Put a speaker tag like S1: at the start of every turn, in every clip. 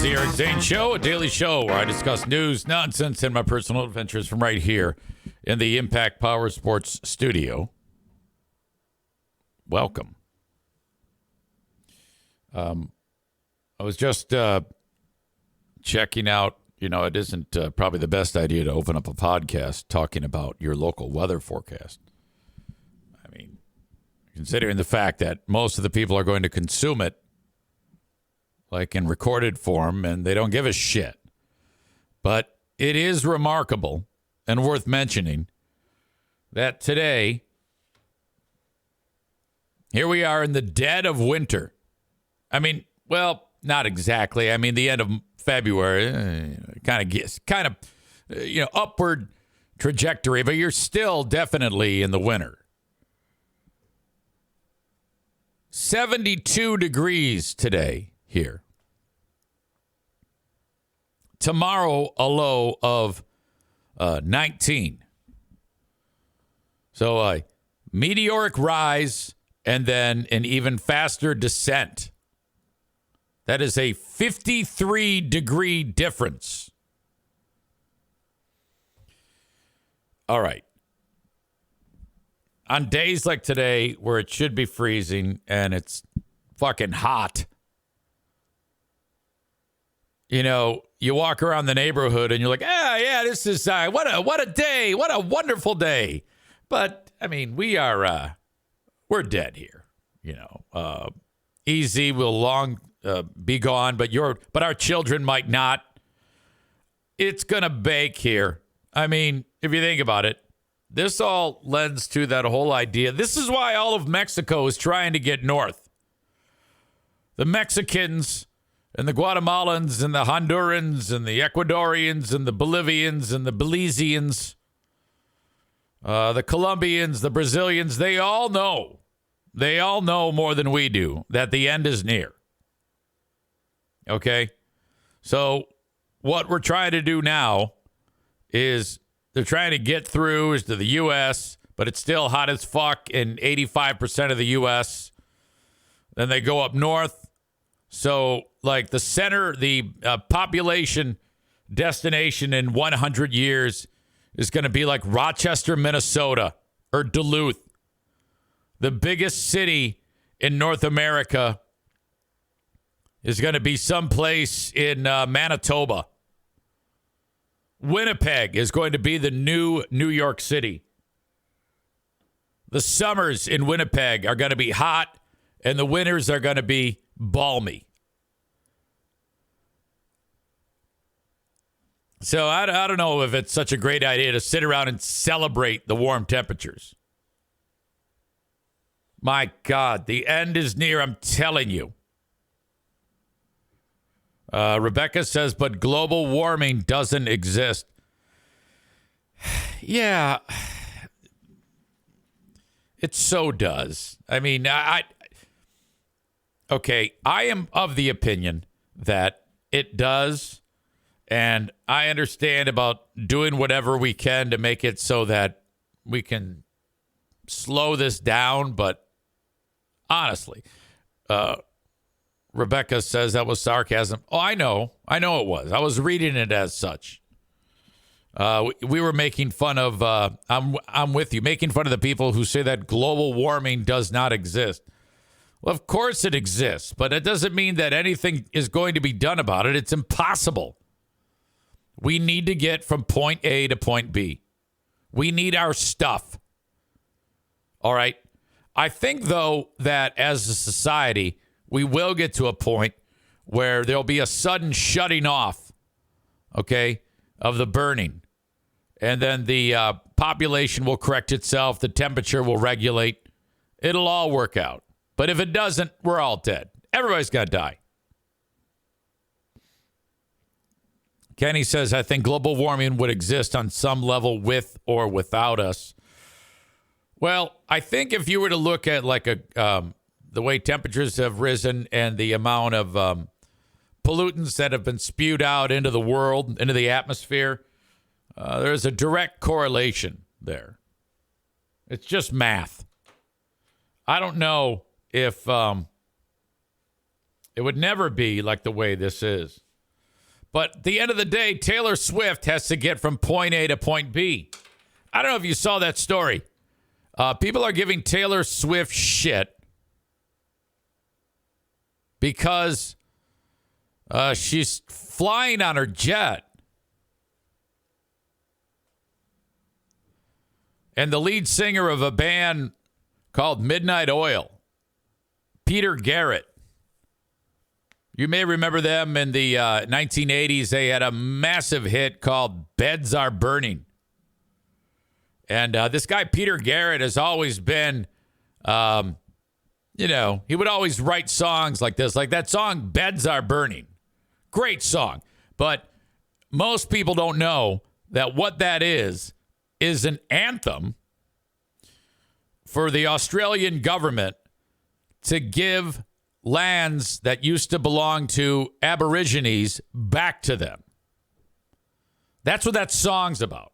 S1: the Eric Zane Show, a daily show where I discuss news, nonsense, and my personal adventures from right here in the Impact Power Sports studio. Welcome. I was just checking out, it isn't probably the best idea to open up a podcast talking about your local weather forecast. I mean, considering the fact that most of the people are going to consume it like in recorded form, and they don't give a shit. But it is remarkable and worth mentioning that today, here we are in the dead of winter. I mean, well, not exactly. I mean, the end of February, kind of, upward trajectory, but you're still definitely in the winter. 72 degrees today here. Tomorrow, a low of 19. So a meteoric rise and then an even faster descent. That is a 53-degree difference. All right. On days like today where it should be freezing and it's fucking hot, you walk around the neighborhood and you're like, this is what a day, what a wonderful day. But I mean, we're dead here. EZ will long be gone, but our children might not. It's gonna bake here. I mean, if you think about it, this all lends to that whole idea. This is why all of Mexico is trying to get north. The Mexicans and the Guatemalans and the Hondurans and the Ecuadorians and the Bolivians and the Belizeans, the Colombians, the Brazilians, they all know more than we do that the end is near. Okay? So what we're trying to do now is they're trying to get through to the U.S., but it's still hot as fuck in 85% of the U.S. Then they go up north. So, like the center, the population destination in 100 years is going to be like Rochester, Minnesota, or Duluth. The biggest city in North America is going to be someplace in Manitoba. Winnipeg is going to be the new New York City. The summers in Winnipeg are going to be hot, and the winters are going to be balmy. So I don't know if it's such a great idea to sit around and celebrate the warm temperatures. My God, the end is near, I'm telling you. Rebecca says, but global warming doesn't exist. Yeah, it so does. I mean, I am of the opinion that it does, and I understand about doing whatever we can to make it so that we can slow this down, but honestly, Rebecca says that was sarcasm. Oh, I know it was. I was reading it as such. We were making fun of, I'm with you, making fun of the people who say that global warming does not exist. Well, of course it exists, but it doesn't mean that anything is going to be done about it. It's impossible. We need to get from point A to point B. We need our stuff. All right. I think, though, that as a society, we will get to a point where there'll be a sudden shutting off, okay, of the burning. And then the population will correct itself. The temperature will regulate. It'll all work out. But if it doesn't, we're all dead. Everybody's going to die. Kenny says, I think global warming would exist on some level with or without us. Well, I think if you were to look at like the way temperatures have risen and the amount of pollutants that have been spewed out into the world, into the atmosphere, there's a direct correlation there. It's just math. I don't know if it would never be like the way this is. But at the end of the day, Taylor Swift has to get from point A to point B. I don't know if you saw that story. People are giving Taylor Swift shit because she's flying on her jet. And the lead singer of a band called Midnight Oil, Peter Garrett. You may remember them in the 1980s. They had a massive hit called Beds Are Burning. And this guy, Peter Garrett, has always been, he would always write songs like this, like that song, Beds Are Burning. Great song. But most people don't know that what that is an anthem for the Australian government to give lands that used to belong to Aborigines back to them. That's what that song's about.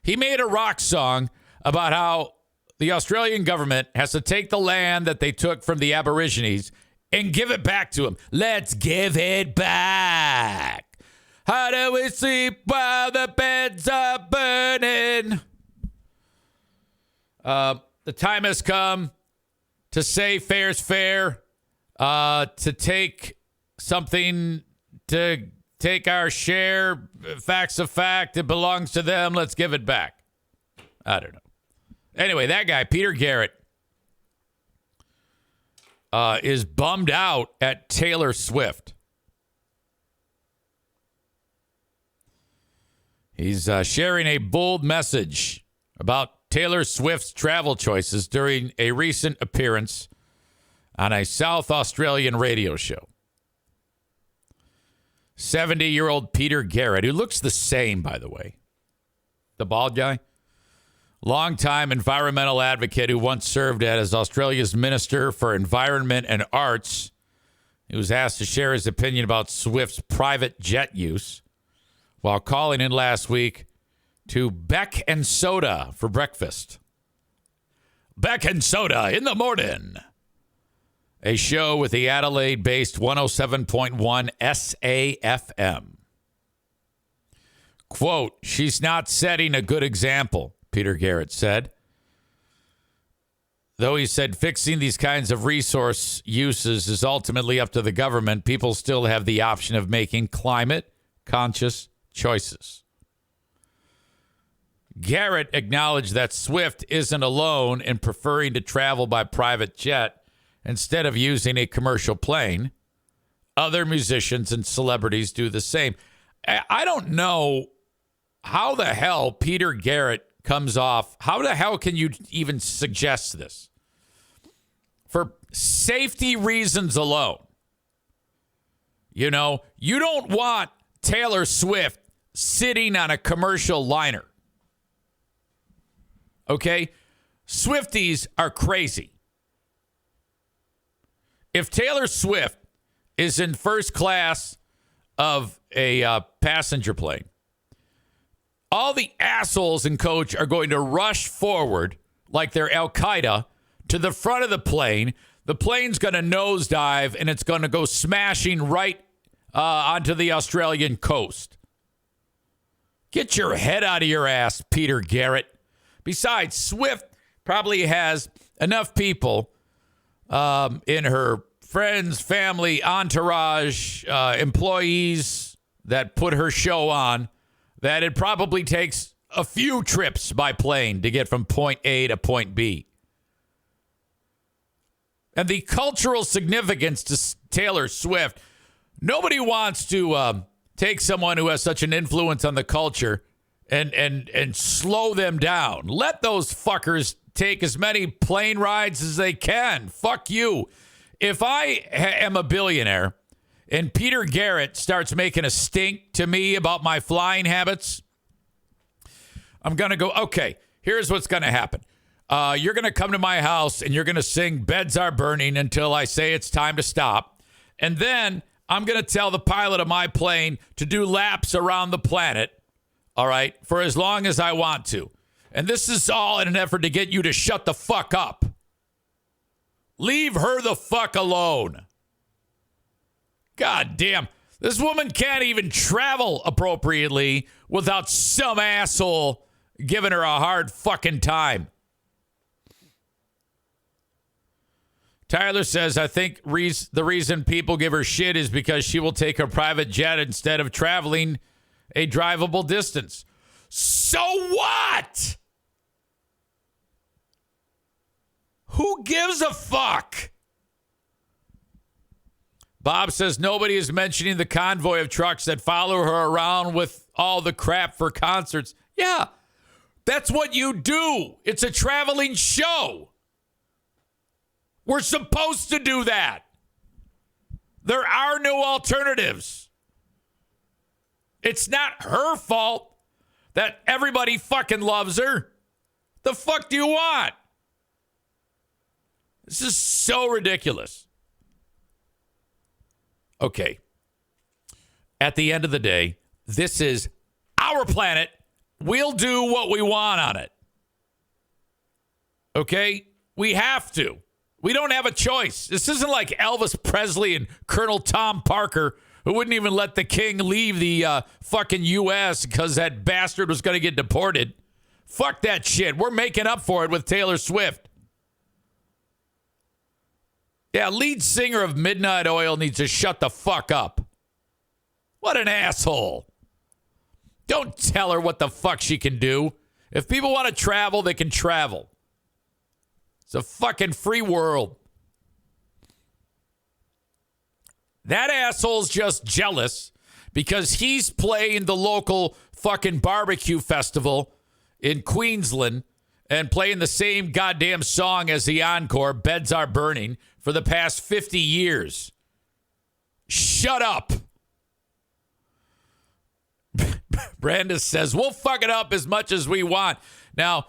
S1: He made a rock song about how the Australian government has to take the land that they took from the Aborigines and give it back to them. Let's give it back. How do we sleep while the beds are burning? The time has come to say fair's fair, to take something, to take our share, facts of fact, it belongs to them, let's give it back. I don't know. Anyway, that guy, Peter Garrett, is bummed out at Taylor Swift. He's sharing a bold message about Taylor Swift's travel choices during a recent appearance on a South Australian radio show. 70-year-old Peter Garrett, who looks the same, by the way, the bald guy, longtime environmental advocate who once served as Australia's Minister for Environment and Arts. He was asked to share his opinion about Swift's private jet use while calling in last week to Beck and Soda for breakfast. Beck and Soda in the morning. A show with the Adelaide-based 107.1 SAFM. Quote, she's not setting a good example, Peter Garrett said. Though he said fixing these kinds of resource uses is ultimately up to the government, people still have the option of making climate-conscious choices. Garrett acknowledged that Swift isn't alone in preferring to travel by private jet instead of using a commercial plane. Other musicians and celebrities do the same. I don't know how the hell Peter Garrett comes off. How the hell can you even suggest this? For safety reasons alone. You know, you don't want Taylor Swift sitting on a commercial liner. Okay? Swifties are crazy. If Taylor Swift is in first class of a passenger plane, all the assholes in coach are going to rush forward like they're Al-Qaeda to the front of the plane. The plane's going to nosedive, and it's going to go smashing right onto the Australian coast. Get your head out of your ass, Peter Garrett. Besides, Swift probably has enough people in her friends, family, entourage, employees that put her show on that it probably takes a few trips by plane to get from point A to point B. And the cultural significance to Taylor Swift, nobody wants to take someone who has such an influence on the culture and slow them down. Let those fuckers take as many plane rides as they can. Fuck you. If I am a billionaire and Peter Garrett starts making a stink to me about my flying habits, I'm going to go, okay, here's what's going to happen. You're going to come to my house and you're going to sing Beds Are Burning until I say it's time to stop. And then I'm going to tell the pilot of my plane to do laps around the planet, all right, for as long as I want to. And this is all in an effort to get you to shut the fuck up. Leave her the fuck alone. God damn. This woman can't even travel appropriately without some asshole giving her a hard fucking time. Tyler says, I think the reason people give her shit is because she will take a private jet instead of traveling a drivable distance. So what? Who gives a fuck? Bob says nobody is mentioning the convoy of trucks that follow her around with all the crap for concerts. Yeah, that's what you do. It's a traveling show. We're supposed to do that. There are no alternatives. It's not her fault that everybody fucking loves her. The fuck do you want? This is so ridiculous. Okay. At the end of the day, this is our planet. We'll do what we want on it. Okay? We have to. We don't have a choice. This isn't like Elvis Presley and Colonel Tom Parker, who wouldn't even let the king leave the fucking U.S. because that bastard was going to get deported. Fuck that shit. We're making up for it with Taylor Swift. Yeah, lead singer of Midnight Oil needs to shut the fuck up. What an asshole. Don't tell her what the fuck she can do. If people want to travel, they can travel. It's a fucking free world. That asshole's just jealous because he's playing the local fucking barbecue festival in Queensland and playing the same goddamn song as the encore, Beds Are Burning, for the past 50 years. Shut up. Brandis says, we'll fuck it up as much as we want. Now,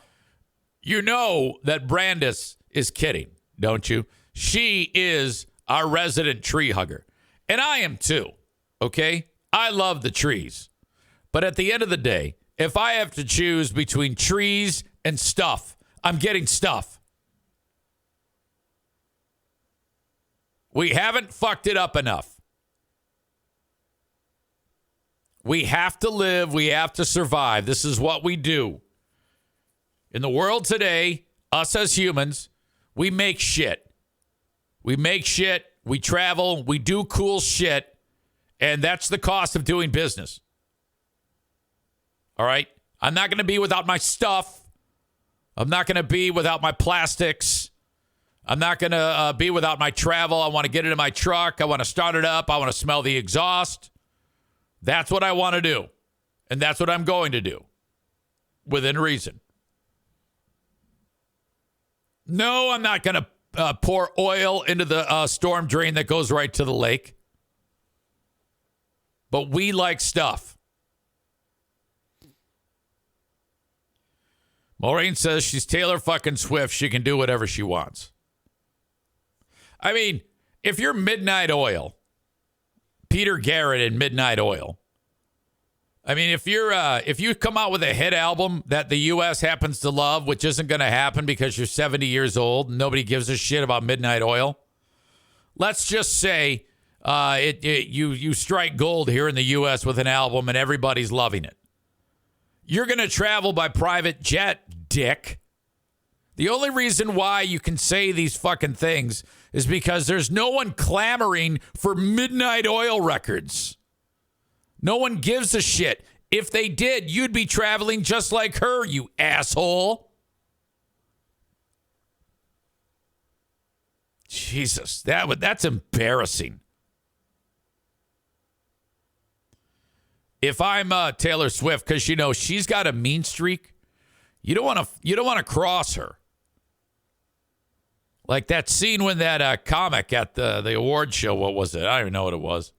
S1: you know that Brandis is kidding, don't you? She is our resident tree hugger. And I am too, okay? I love the trees. But at the end of the day, if I have to choose between trees and stuff, I'm getting stuff. We haven't fucked it up enough. We have to live. We have to survive. This is what we do. In the world today, us as humans, we make shit. We make shit. We travel. We do cool shit. And that's the cost of doing business. All right? I'm not going to be without my stuff. I'm not going to be without my plastics. I'm not going to be without my travel. I want to get into my truck. I want to start it up. I want to smell the exhaust. That's what I want to do. And that's what I'm going to do. Within reason. No, I'm not going to pour oil into the storm drain that goes right to the lake. But we like stuff. Maureen says she's Taylor fucking Swift. She can do whatever she wants. I mean, if you're Midnight Oil, Peter Garrett and Midnight Oil, I mean, if you come out with a hit album that the U.S. happens to love, which isn't going to happen because you're 70 years old and nobody gives a shit about Midnight Oil, let's just say you strike gold here in the U.S. with an album and everybody's loving it. You're going to travel by private jet, dick. The only reason why you can say these fucking things is because there's no one clamoring for Midnight Oil records. No one gives a shit. If they did, you'd be traveling just like her, you asshole. Jesus, that's embarrassing. If I'm Taylor Swift, because you know she's got a mean streak, you don't want to cross her. Like that scene when that comic at the award show, what was it? I don't even know what it was.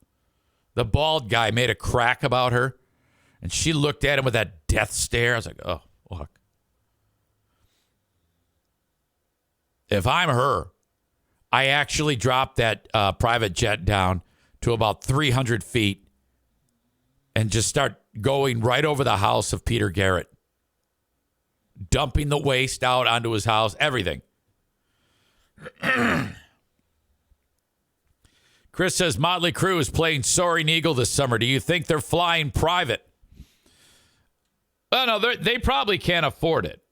S1: The bald guy made a crack about her, and she looked at him with that death stare. I was like, oh, fuck. If I'm her, I actually dropped that private jet down to about 300 feet and just start going right over the house of Peter Garrett, dumping the waste out onto his house, everything. Chris says Motley Crue is playing Soaring Eagle this summer. Do you think they're flying private? Well, no, they probably can't afford it.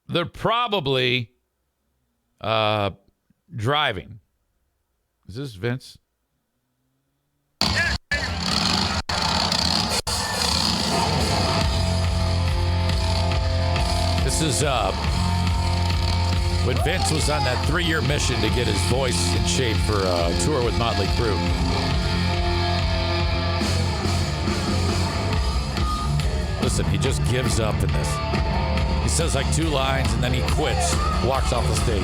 S1: They're probably driving. Is this Vince? This is when Vince was on that 3-year mission to get his voice in shape for a tour with Motley Crue. Listen, he just gives up in this. He says like 2 lines and then he quits, walks off the stage.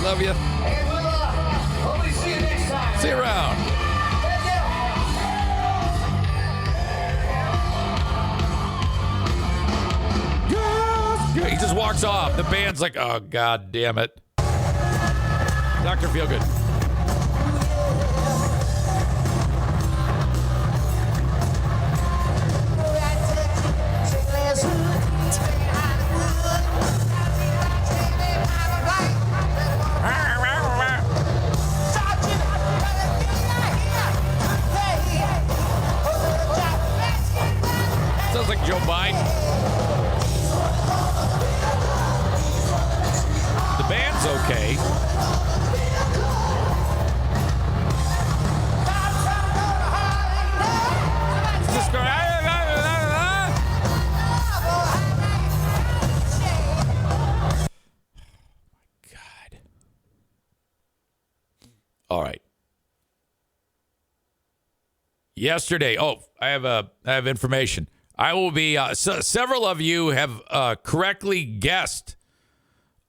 S1: Love you.
S2: And we'll hopefully see you next time.
S1: See you around. He just walks off. The band's like, oh, God damn it. Dr. Feelgood. Sounds like Joe Biden. The band's okay. Just go, God. All right. Yesterday, I have information. I will be. Several of you have correctly guessed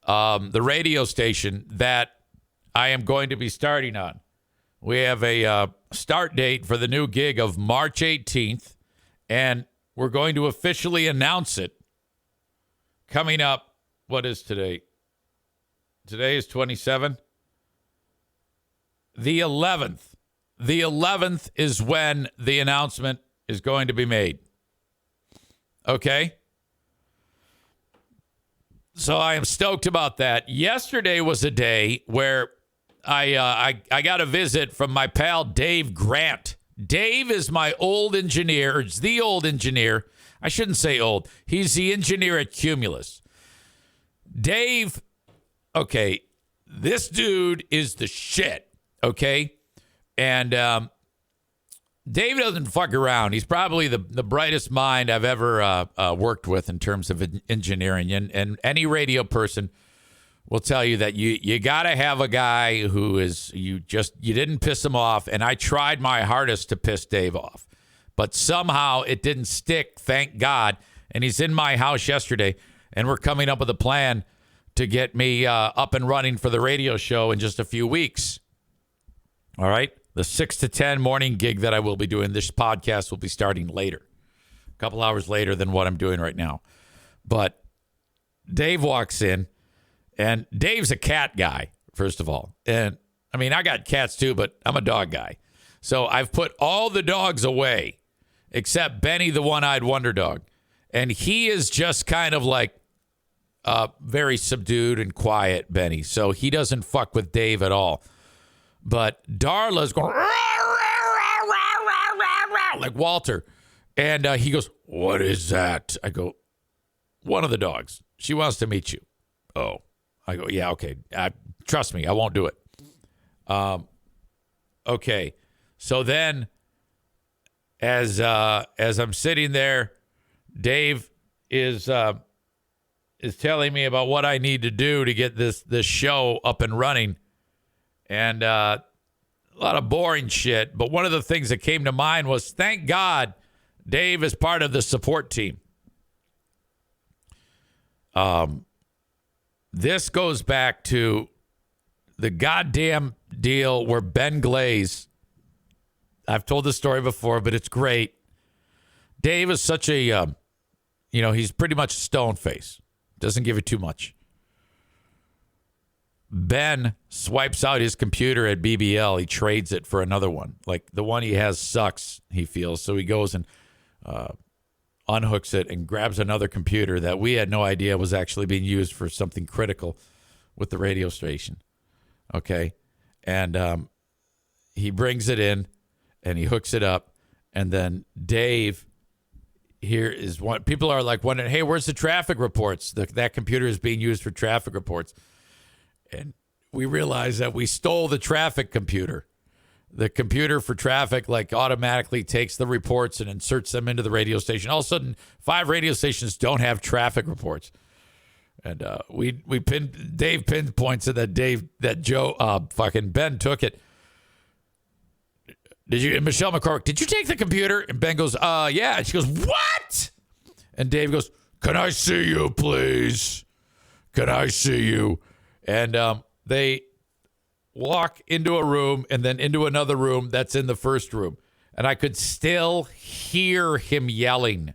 S1: the radio station that I am going to be starting on. We have a start date for the new gig of March 18th, and we're going to officially announce it coming up. What is today? Today is 27. The 11th. The 11th is when the announcement is going to be made. Okay? So I am stoked about that. Yesterday was a day where I got a visit from my pal Dave Grant. Dave is my old engineer. It's the old engineer. I shouldn't say old. He's the engineer at Cumulus. Dave, okay, this dude is the shit, okay? And Dave doesn't fuck around. He's probably the brightest mind I've ever worked with in terms of engineering. And any radio person will tell you that you got to have a guy who is, you didn't piss him off. And I tried my hardest to piss Dave off. But somehow it didn't stick, thank God. And he's in my house yesterday. And we're coming up with a plan to get me up and running for the radio show in just a few weeks. All right? The 6 to 10 morning gig that I will be doing. This podcast will be starting later, a couple hours later than what I'm doing right now. But Dave walks in, and Dave's a cat guy, first of all. And, I mean, I got cats too, but I'm a dog guy. So I've put all the dogs away except Benny, the one-eyed wonder dog. And he is just kind of like very subdued and quiet, Benny. So he doesn't fuck with Dave at all. But Darla's going like Walter. And he goes, what is that? I go, one of the dogs. She wants to meet you. Oh. I go, yeah, okay. Trust me, I won't do it. Okay. So then as I'm sitting there, Dave is telling me about what I need to do to get this show up and running. And a lot of boring shit. But one of the things that came to mind was, thank God Dave is part of the support team. This goes back to the goddamn deal where Ben Glaze, I've told this story before, but it's great. Dave is such a, he's pretty much a stone face. Doesn't give it too much. Ben swipes out his computer at BBL. He trades it for another one. Like the one he has sucks, he feels. So he goes and unhooks it and grabs another computer that we had no idea was actually being used for something critical with the radio station. Okay. And he brings it in and he hooks it up. And then Dave, here is one. People are like wondering, hey, where's the traffic reports? That computer is being used for traffic reports. And we realize that we stole the traffic computer. The computer for traffic like automatically takes the reports and inserts them into the radio station. All of a sudden, 5 radio stations don't have traffic reports. And Dave pinpoints it that Ben took it. And Michelle McCormick, did you take the computer? And Ben goes, yeah. And she goes, what? And Dave goes, can I see you, please? Can I see you? And they walk into a room and then into another room that's in the first room. And I could still hear him yelling.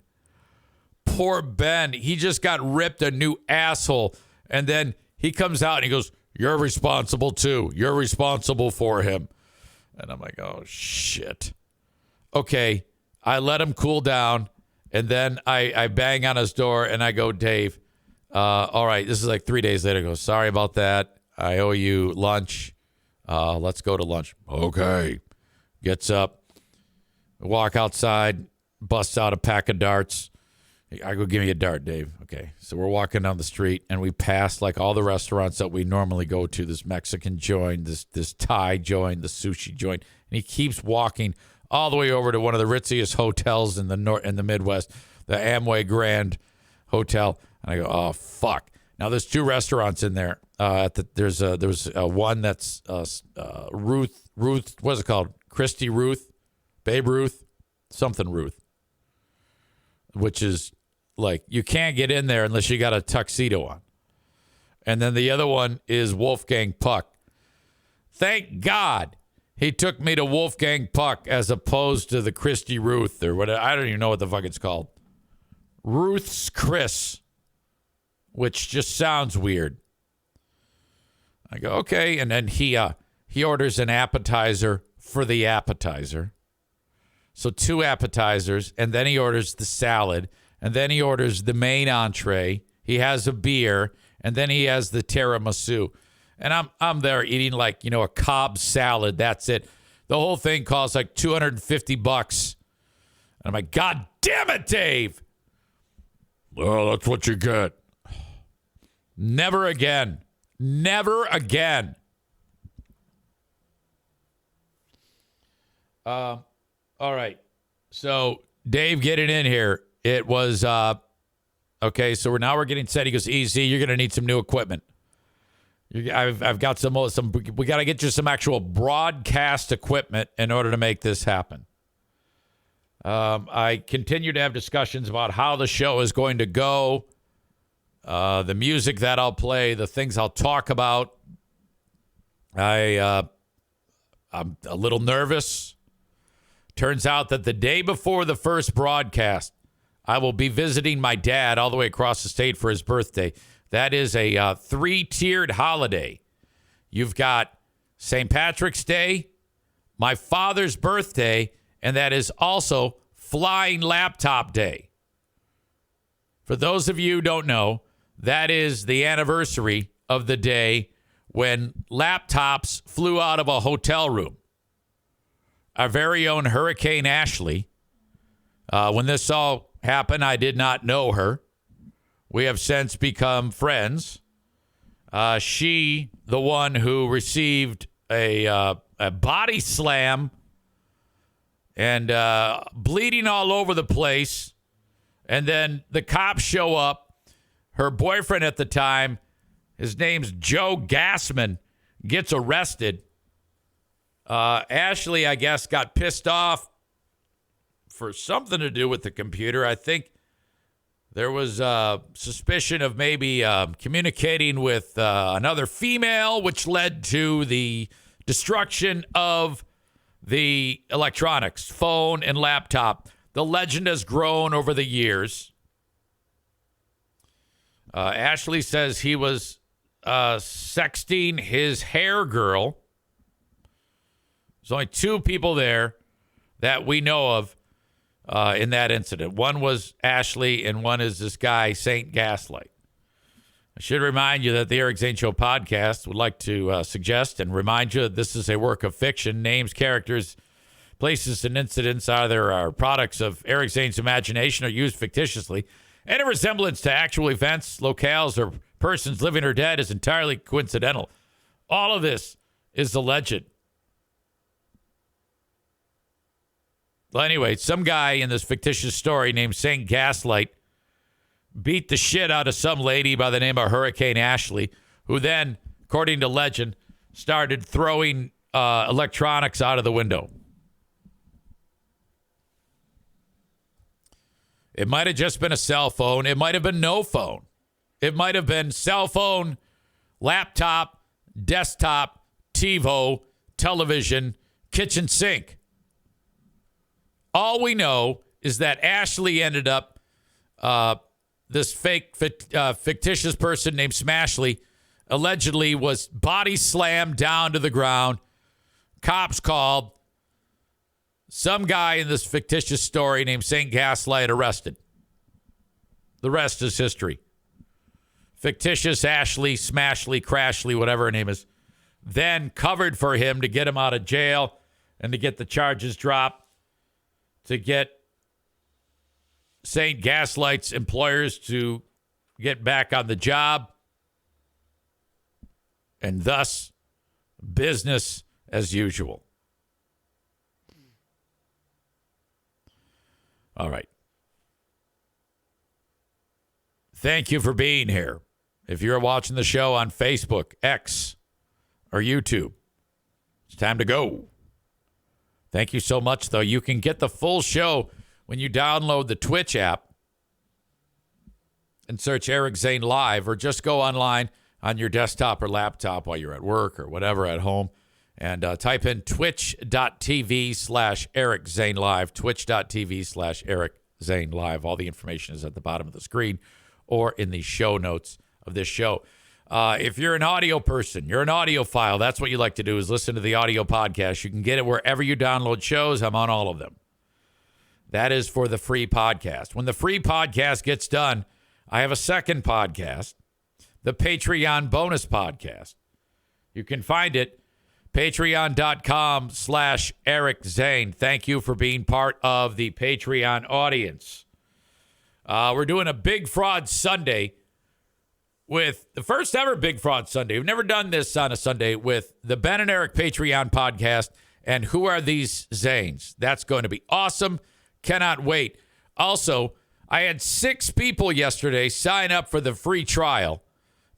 S1: Poor Ben. He just got ripped a new asshole. And then he comes out and he goes, you're responsible too. You're responsible for him. And I'm like, oh, shit. Okay. I let him cool down. And then I bang on his door and I go, Dave, all right, this is like 3 days later. I go, sorry about that. I owe you lunch. Let's go to lunch. Okay. Gets up, walk outside, busts out a pack of darts. I go, give me a dart, Dave. Okay. So we're walking down the street and we pass like all the restaurants that we normally go to, this Mexican joint, this Thai joint, the sushi joint. And he keeps walking all the way over to one of the ritziest hotels in the Midwest, the Amway Grand Hotel. And I go, oh, fuck. Now, there's 2 restaurants in there. There's one that's Ruth, what's it called? Christy Ruth, Babe Ruth, something Ruth, which is like you can't get in there unless you got a tuxedo on. And then the other one is Wolfgang Puck. Thank God he took me to Wolfgang Puck as opposed to the Christy Ruth or whatever. I don't even know what the fuck it's called. Ruth's Chris, which just sounds weird. I go, okay. And then he orders an appetizer for the appetizer. So 2 appetizers, and then he orders the salad, and then he orders the main entree. He has a beer, and then he has the tiramisu. And I'm there eating like, a Cobb salad. That's it. The whole thing costs like $250. And I'm like, God damn it, Dave. Well, that's what you get. Never again. Never again. All right. So, Dave, getting in here. It was, okay, so we're getting set. He goes, EZ, you're going to need some new equipment. I've got some, we got to get you some actual broadcast equipment in order to make this happen. I continue to have discussions about how the show is going to go, the music that I'll play, the things I'll talk about. I'm a little nervous. Turns out that the day before the first broadcast, I will be visiting my dad all the way across the state for his birthday. That is a 3-tiered holiday. You've got St. Patrick's Day, my father's birthday, and that is also Flying Laptop Day. For those of you who don't know, that is the anniversary of the day when laptops flew out of a hotel room. Our very own Hurricane Ashley. When this all happened, I did not know her. We have since become friends. She, the one who received a body slam and bleeding all over the place. And then the cops show up. Her boyfriend at the time, his name's Joe Gassman, gets arrested. Ashley, I guess, got pissed off for something to do with the computer. I think there was suspicion of maybe communicating with another female, which led to the destruction of the electronics, phone and laptop. The legend has grown over the years. Ashley says he was sexting his hair girl. There's only two people there that we know of in that incident. One was Ashley, and one is this guy, Saint Gaslight. I should remind you that the Eric Zane Show podcast would like to suggest and remind you that this is a work of fiction. Names, characters, places, and incidents either are products of Eric Zane's imagination or used fictitiously. Any resemblance to actual events, locales, or persons living or dead is entirely coincidental. All of this is a legend. Well, anyway, some guy in this fictitious story named Saint Gaslight beat the shit out of some lady by the name of Hurricane Ashley, who then, according to legend, started throwing electronics out of the window. It might have just been a cell phone. It might have been no phone. It might have been cell phone, laptop, desktop, TiVo, television, kitchen sink. All we know is that Ashley ended up, this fictitious person named Smashley, allegedly was body slammed down to the ground. Cops called. Some guy in this fictitious story named Saint Gaslight arrested. The rest is history. Fictitious Ashley, Smashley, Crashly, whatever her name is, then covered for him to get him out of jail and to get the charges dropped, to get Saint Gaslight's employers to get back on the job, and thus business as usual. All right. Thank you for being here. If you're watching the show on Facebook, X, or YouTube, it's time to go. Thank you so much, though. You can get the full show when you download the Twitch app and search Eric Zane Live, or just go online on your desktop or laptop while you're at work or whatever at home and type in twitch.tv/Eric Zane Live, twitch.tv/Eric Zane Live. All the information is at the bottom of the screen or in the show notes of this show. If you're an audio person, you're an audiophile, that's what you like to do, is listen to the audio podcast. You can get it wherever you download shows. I'm on all of them. That is for the free podcast. When the free podcast gets done, I have a second podcast, the Patreon bonus podcast. You can find it, patreon.com/Eric Zane. Thank you for being part of the Patreon audience. We're doing a Big Fraud Sunday with the first ever Big Fraud Sunday. We've never done this on a Sunday with the Ben and Eric Patreon podcast and Who Are These Zanes? That's going to be awesome. Cannot wait. Also, I had 6 people yesterday sign up for the free trial.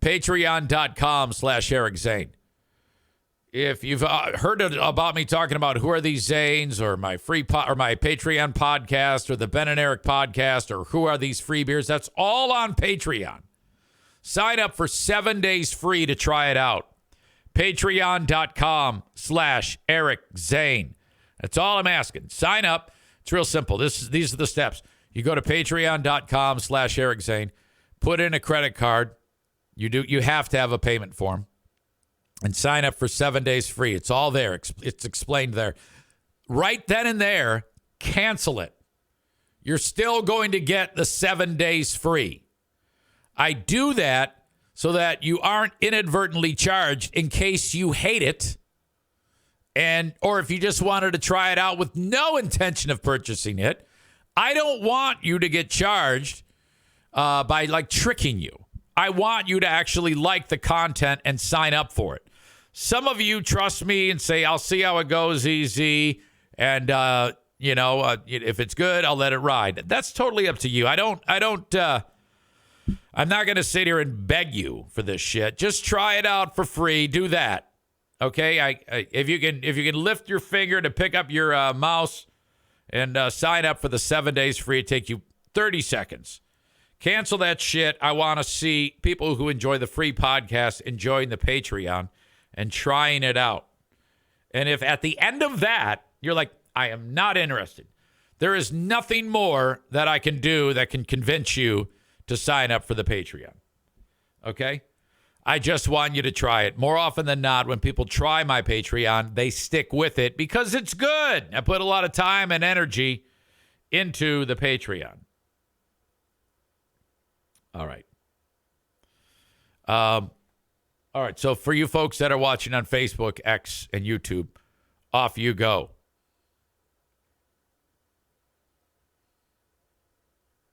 S1: Patreon.com/Eric Zane. If you've heard about me talking about Who Are These Zanes, or my or my Patreon podcast, or the Ben and Eric podcast, or Who Are These Free Beers, that's all on Patreon. Sign up for 7 days free to try it out. Patreon.com/Eric Zane. That's all I'm asking. Sign up. It's real simple. These are the steps. You go to patreon.com/Eric Zane, put in a credit card. You have to have a payment form, and sign up for 7 days free. It's all there. It's explained there. Right then and there, cancel it. You're still going to get the 7 days free. I do that so that you aren't inadvertently charged in case you hate it, or if you just wanted to try it out with no intention of purchasing it. I don't want you to get charged by tricking you. I want you to actually like the content and sign up for it. Some of you trust me and say, I'll see how it goes, easy. And, if it's good, I'll let it ride. That's totally up to you. I'm not going to sit here and beg you for this shit. Just try it out for free. Do that. Okay. If you can lift your finger to pick up your mouse and sign up for the 7 days free, it take you 30 seconds. Cancel that shit. I want to see people who enjoy the free podcast enjoying the Patreon and trying it out. And if at the end of that, you're like, I am not interested, There is nothing more that I can do that can convince you to sign up for the Patreon. Okay? I just want you to try it. More often than not, when people try my Patreon, they stick with it because it's good. I put a lot of time and energy into the Patreon. All right. All right. So for you folks that are watching on Facebook, X, and YouTube, off you go.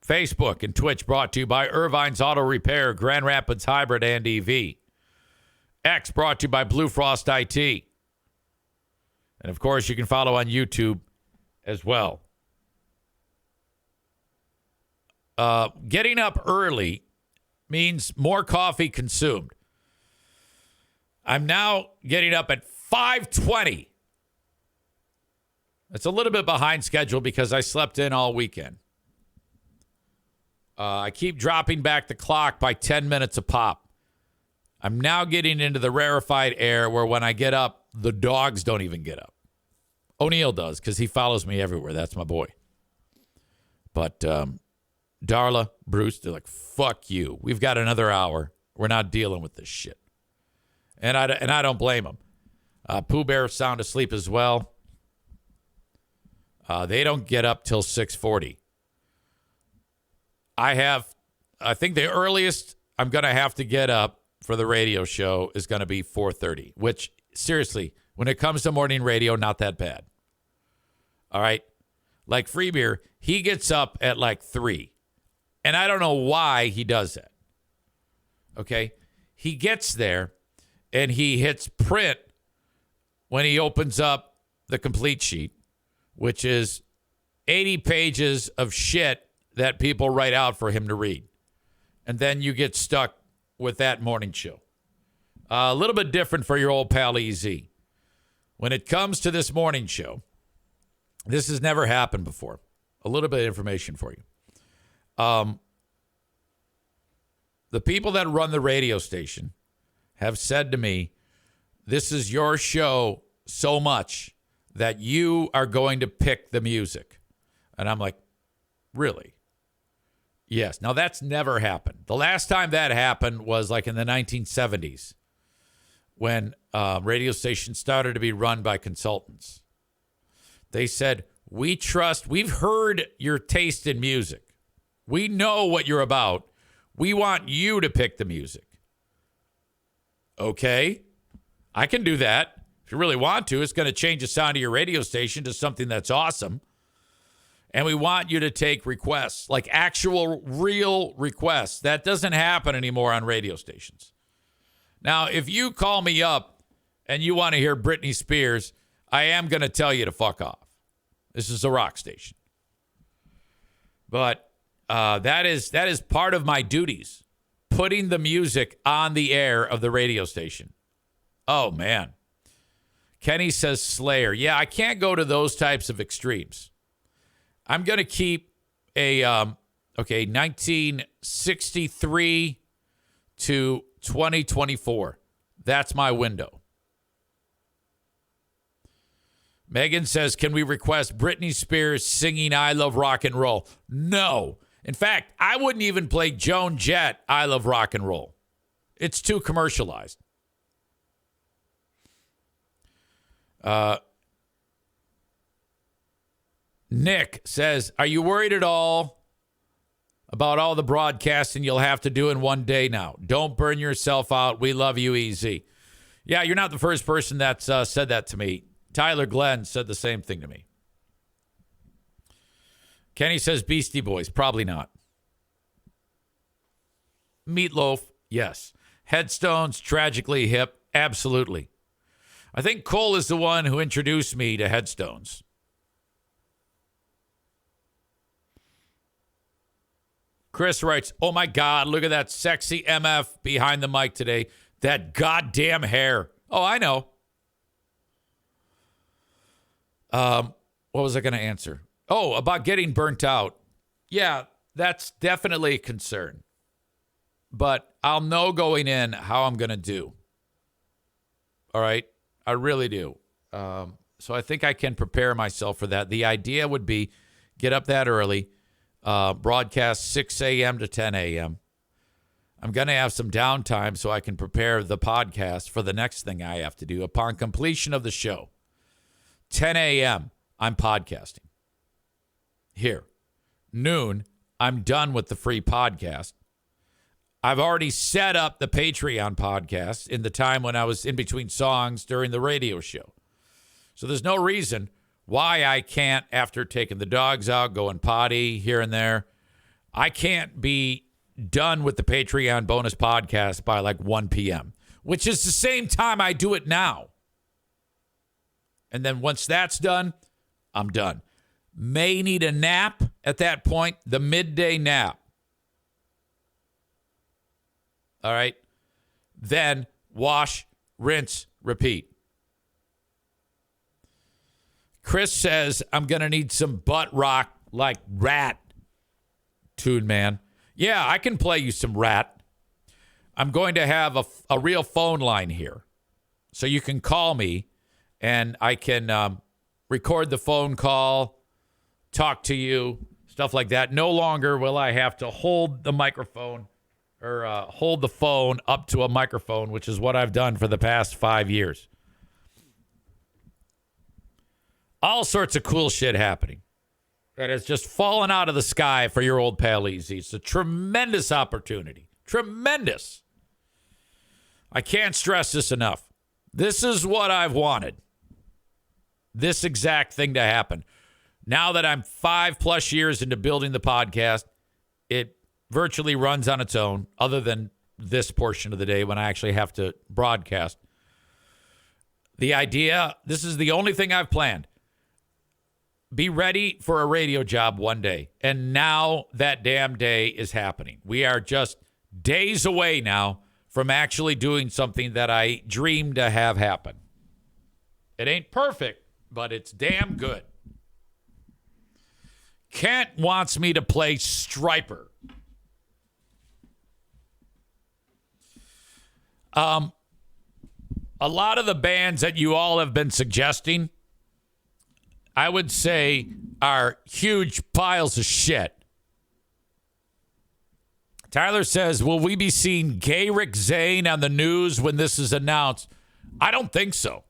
S1: Facebook and Twitch brought to you by Irvine's Auto Repair, Grand Rapids Hybrid and EV. X brought to you by Blue Frost IT. And, of course, you can follow on YouTube as well. Getting up early means more coffee consumed. I'm now getting up at 5:20. It's a little bit behind schedule because I slept in all weekend. I keep dropping back the clock by 10 minutes a pop. I'm now getting into the rarefied air where when I get up, the dogs don't even get up. O'Neill does because he follows me everywhere. That's my boy. But Darla, Bruce, they're like, fuck you. We've got another hour. We're not dealing with this shit. And I don't blame them. Pooh Bear sound asleep as well. They don't get up till 6:40. I think the earliest I'm going to have to get up for the radio show is going to be 4:30, which, seriously, when it comes to morning radio, not that bad. All right? Like Freebeer, he gets up at like 3. And I don't know why he does that. Okay? He gets there, and he hits print when he opens up the complete sheet, which is 80 pages of shit that people write out for him to read. And then you get stuck with that morning show. A little bit different for your old pal EZ. When it comes to this morning show, this has never happened before. A little bit of information for you. The people that run the radio station have said to me, this is your show so much that you are going to pick the music. And I'm like, really? Yes. Now, that's never happened. The last time that happened was like in the 1970s when radio stations started to be run by consultants. They said, we've heard your taste in music. We know what you're about. We want you to pick the music. Okay, I can do that. If you really want to, it's going to change the sound of your radio station to something that's awesome. And we want you to take requests, like actual, real requests. That doesn't happen anymore on radio stations. Now, if you call me up and you want to hear Britney Spears, I am going to tell you to fuck off. This is a rock station. But that is part of my duties, putting the music on the air of the radio station. Oh, man. Kenny says Slayer. Yeah, I can't go to those types of extremes. I'm going to keep a 1963 to 2024. That's my window. Megan says, can we request Britney Spears singing I Love Rock and Roll? No. In fact, I wouldn't even play Joan Jett I Love Rock and Roll. It's too commercialized. Nick says, are you worried at all about all the broadcasting you'll have to do in one day now? Don't burn yourself out. We love you, EZ. Yeah, you're not the first person that's said that to me. Tyler Glenn said the same thing to me. Kenny says Beastie Boys. Probably not. Meatloaf. Yes. Headstones. Tragically Hip. Absolutely. I think Cole is the one who introduced me to Headstones. Chris writes, oh my God, look at that sexy MF behind the mic today. That goddamn hair. Oh, I know. What was I going to answer? Oh, about getting burnt out. Yeah, that's definitely a concern. But I'll know going in how I'm going to do. All right? I really do. So I think I can prepare myself for that. The idea would be get up that early, broadcast 6 a.m. to 10 a.m. I'm going to have some downtime so I can prepare the podcast for the next thing I have to do. Upon completion of the show, 10 a.m., I'm podcasting. Here. Noon, I'm done with the free podcast. I've already set up the Patreon podcast in the time when I was in between songs during the radio show. So there's no reason why I can't, after taking the dogs out, going potty here and there, I can't be done with the Patreon bonus podcast by like 1 p.m., which is the same time I do it now. And then once that's done, I'm done. May need a nap at that point, the midday nap. All right. Then wash, rinse, repeat. Chris says, I'm going to need some butt rock like Rat. Tune Man. Yeah, I can play you some Rat. I'm going to have a real phone line here. So you can call me and I can record the phone call, talk to you, stuff like that. No longer will I have to hold the microphone or hold the phone up to a microphone, which is what I've done for the past 5 years. All sorts of cool shit happening that has just fallen out of the sky for your old pal Easy. It's a tremendous opportunity. Tremendous. I can't stress this enough. This is what I've wanted. This exact thing to happen. Now that I'm 5+ years into building the podcast, it virtually runs on its own, other than this portion of the day when I actually have to broadcast. The idea, this is the only thing I've planned. Be ready for a radio job one day. And now that damn day is happening. We are just days away now from actually doing something that I dreamed to have happen. It ain't perfect, but it's damn good. Kent wants me to play Striper. A lot of the bands that you all have been suggesting, I would say, are huge piles of shit. Tyler says, will we be seeing gay Rick Zane on the news when this is announced? I don't think so.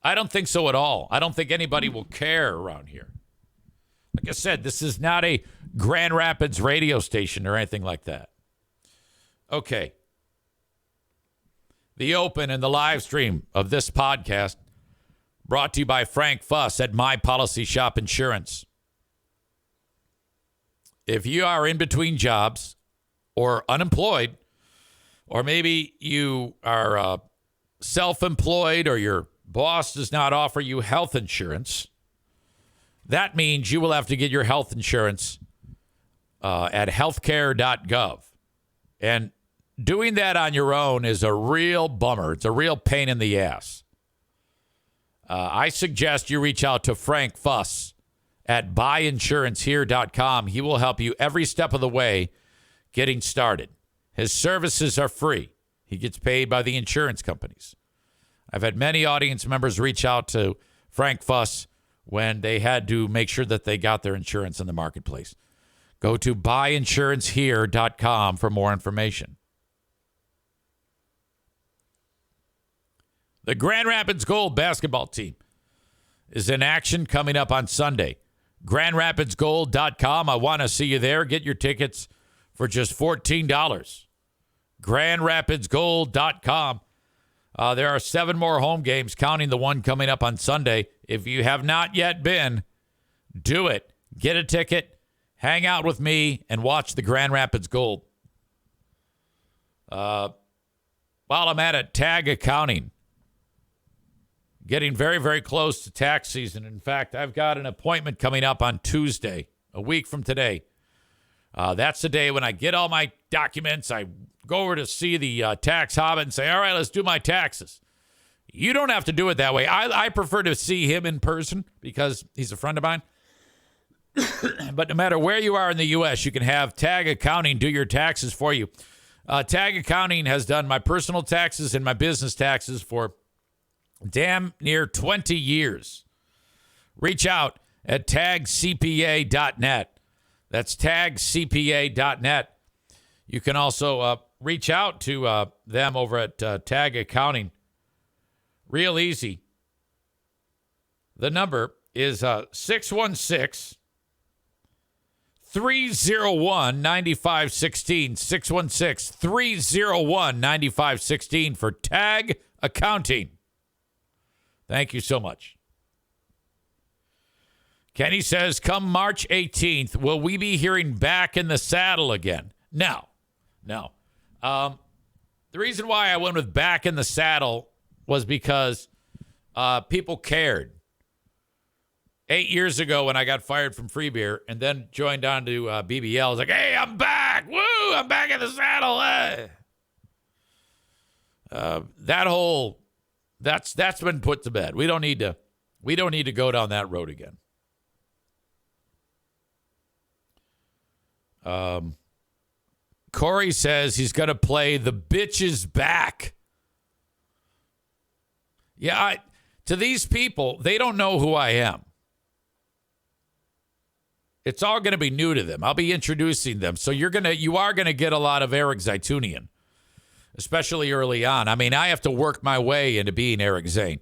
S1: I don't think so at all. I don't think anybody will care around here. Like I said, this is not a Grand Rapids radio station or anything like that. Okay. The open and the live stream of this podcast brought to you by Frank Fuss at My Policy Shop Insurance. If you are in between jobs or unemployed, or maybe you are self-employed or your boss does not offer you health insurance, that means you will have to get your health insurance at healthcare.gov. And doing that on your own is a real bummer. It's a real pain in the ass. I suggest you reach out to Frank Fuss at buyinsurancehere.com. He will help you every step of the way getting started. His services are free. He gets paid by the insurance companies. I've had many audience members reach out to Frank Fuss when they had to make sure that they got their insurance in the marketplace. Go to buyinsurancehere.com for more information. The Grand Rapids Gold basketball team is in action coming up on Sunday. GrandRapidsGold.com. I want to see you there. Get your tickets for just $14. GrandRapidsGold.com. There are 7 more home games, counting the one coming up on Sunday. If you have not yet been, do it. Get a ticket, hang out with me, and watch the Grand Rapids Gold. While I'm at it, Tag Accounting. Getting very, very close to tax season. In fact, I've got an appointment coming up on Tuesday, a week from today. That's the day when I get all my documents. I go over to see the tax hobbit and say, all right, let's do my taxes. You don't have to do it that way. I prefer to see him in person because he's a friend of mine. But no matter where you are in the U.S., you can have Tag Accounting do your taxes for you. Tag Accounting has done my personal taxes and my business taxes for damn near 20 years. Reach out at tagcpa.net. That's tagcpa.net. You can also reach out to them over at Tag Accounting. Real easy. The number is 616 301 9516. 616 301 9516 for Tag Accounting. Thank you so much. Kenny says, come March 18th, will we be hearing Back in the Saddle again? No. The reason why I went with Back in the Saddle was because people cared. 8 years ago when I got fired from Free Beer and then joined on to BBL, I was like, hey, I'm back. Woo, I'm back in the saddle. That's been put to bed. We don't need to go down that road again. Corey says he's going to play The Bitch Is Back. Yeah, to these people, they don't know who I am. It's all going to be new to them. I'll be introducing them. So you are going to get a lot of Eric Zaitunian, especially early on. I mean, I have to work my way into being Eric Zane.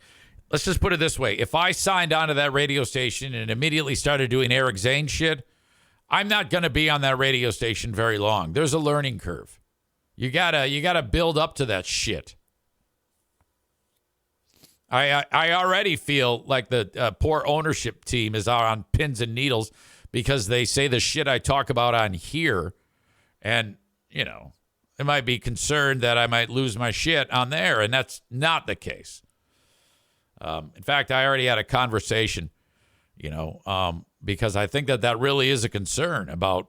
S1: Let's just put it this way. If I signed onto that radio station and immediately started doing Eric Zane shit, I'm not going to be on that radio station very long. There's a learning curve. You gotta build up to that shit. I already feel like the poor ownership team is on pins and needles because they say the shit I talk about on here, and they might be concerned that I might lose my shit on there, and that's not the case. In fact, I already had a conversation, because I think that really is a concern about,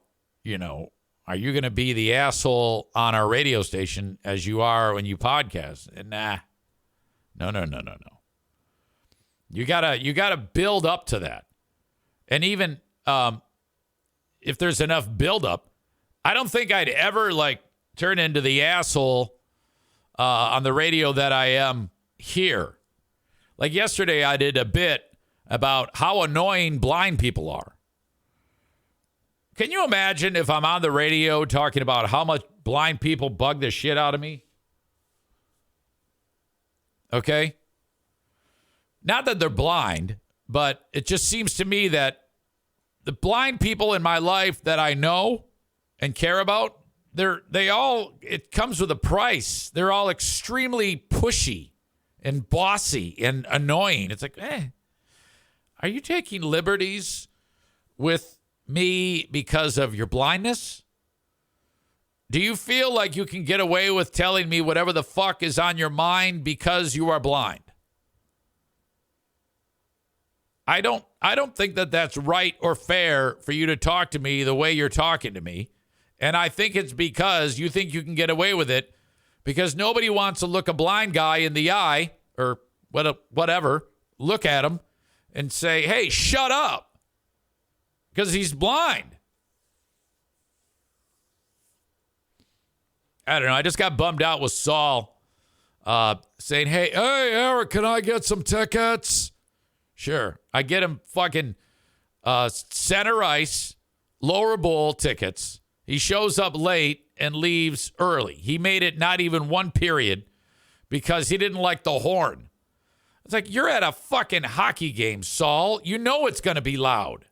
S1: are you going to be the asshole on our radio station as you are when you podcast? And nah. No. You gotta build up to that. And even if there's enough build up, I don't think I'd ever turn into the asshole on the radio that I am here. Like yesterday, I did a bit about how annoying blind people are. Can you imagine if I'm on the radio talking about how much blind people bug the shit out of me? Okay? Not that they're blind, but it just seems to me that the blind people in my life that I know and care about, it comes with a price. They're all extremely pushy and bossy and annoying. It's like, are you taking liberties with me because of your blindness? Do you feel like you can get away with telling me whatever the fuck is on your mind because you are blind? I don't think that that's right or fair for you to talk to me the way you're talking to me. And I think it's because you think you can get away with it because nobody wants to look a blind guy in the eye or whatever, look at him and say, hey, shut up, because he's blind. I don't know. I just got bummed out with Saul saying, hey, Eric, can I get some tickets? Sure. I get him fucking center ice, lower bowl tickets. He shows up late and leaves early. He made it not even one period because he didn't like the horn. It's like, you're at a fucking hockey game, Saul. You know it's going to be loud.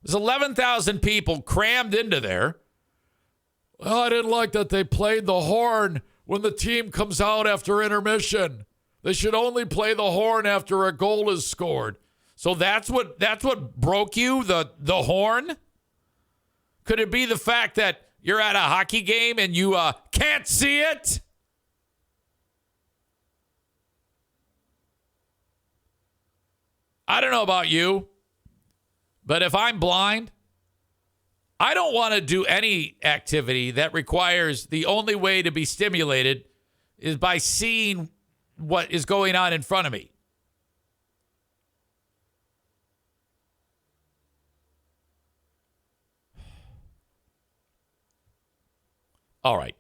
S1: There's 11,000 people crammed into there. Well, I didn't like that they played the horn when the team comes out after intermission. They should only play the horn after a goal is scored. So that's what broke you, the horn? Could it be the fact that you're at a hockey game and you can't see it? I don't know about you, but if I'm blind, I don't want to do any activity that requires the only way to be stimulated is by seeing what is going on in front of me. All right.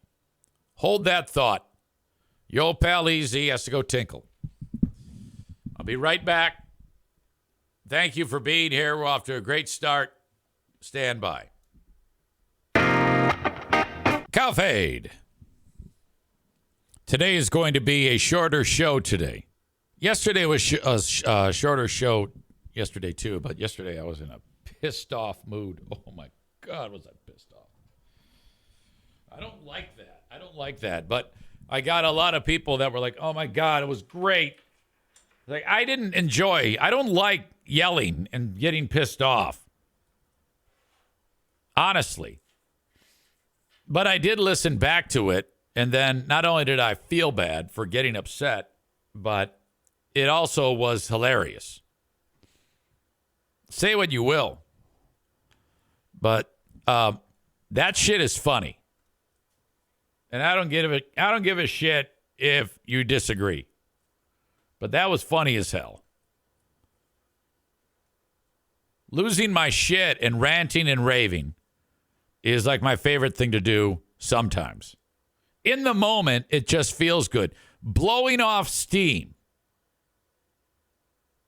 S1: Hold that thought. Your old pal Easy has to go tinkle. I'll be right back. Thank you for being here. We're off to a great start. Stand by. Calfade. Today is going to be a shorter show today. Yesterday was a shorter show yesterday too, but yesterday I was in a pissed off mood. Oh my God, was I pissed off. I don't like that. But I got a lot of people that were like, oh my God, it was great. Like, I don't like yelling and getting pissed off. Honestly. But I did listen back to it. And then not only did I feel bad for getting upset, but it also was hilarious. Say what you will. But that shit is funny. And I don't give a shit if you disagree. But that was funny as hell. Losing my shit and ranting and raving is like my favorite thing to do sometimes. In the moment, it just feels good. Blowing off steam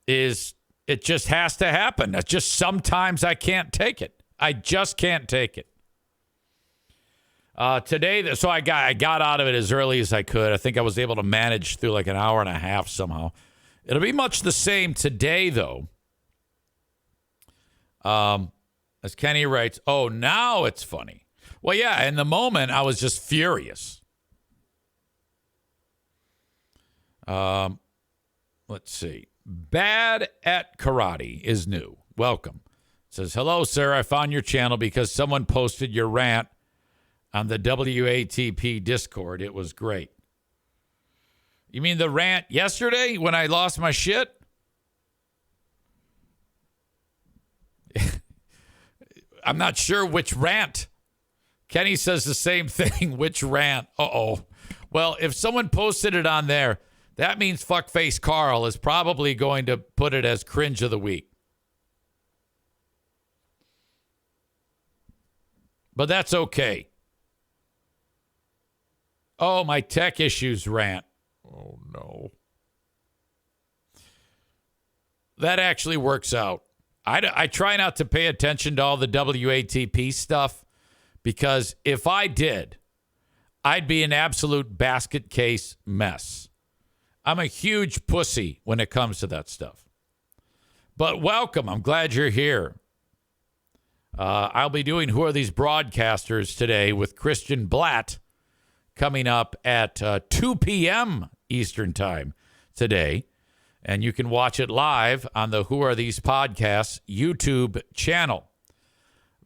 S1: it just has to happen. It's just sometimes I can't take it. I just can't take it. Today, so I got out of it as early as I could. I think I was able to manage through like an hour and a half somehow. It'll be much the same today, though. As Kenny writes, oh, now it's funny. Well, yeah, in the moment, I was just furious. Let's see. Bad at Karate is new. Welcome. It says, hello, sir. I found your channel because someone posted your rant on the WATP Discord. It was great. You mean the rant yesterday when I lost my shit? I'm not sure which rant. Kenny says the same thing. Which rant? Uh-oh. Well, if someone posted it on there, that means Fuckface Carl is probably going to put it as cringe of the week. But that's okay. Oh, my tech issues rant. Oh, no. That actually works out. I try not to pay attention to all the WATP stuff because if I did, I'd be an absolute basket case mess. I'm a huge pussy when it comes to that stuff. But welcome. I'm glad you're here. I'll be doing Who Are These Broadcasters today with Christian Blatt coming up at 2 p.m. Eastern Time today. And you can watch it live on the Who Are These Podcasts YouTube channel.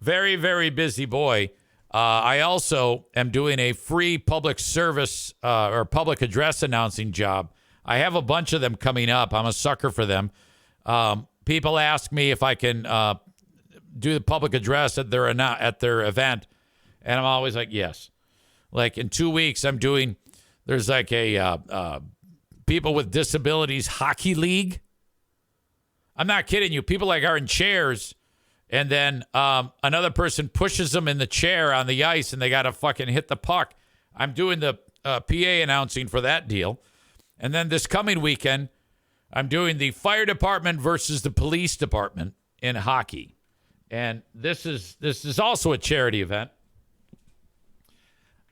S1: Very, very busy boy. I also am doing a free public service or public address announcing job. I have a bunch of them coming up. I'm a sucker for them. People ask me if I can do the public address at their event. And I'm always like, yes. Like in 2 weeks, there's like a people with disabilities hockey league. I'm not kidding you. People like are in chairs and then another person pushes them in the chair on the ice and they got to fucking hit the puck. I'm doing the PA announcing for that deal. And then this coming weekend, I'm doing the fire department versus the police department in hockey. And this is also a charity event.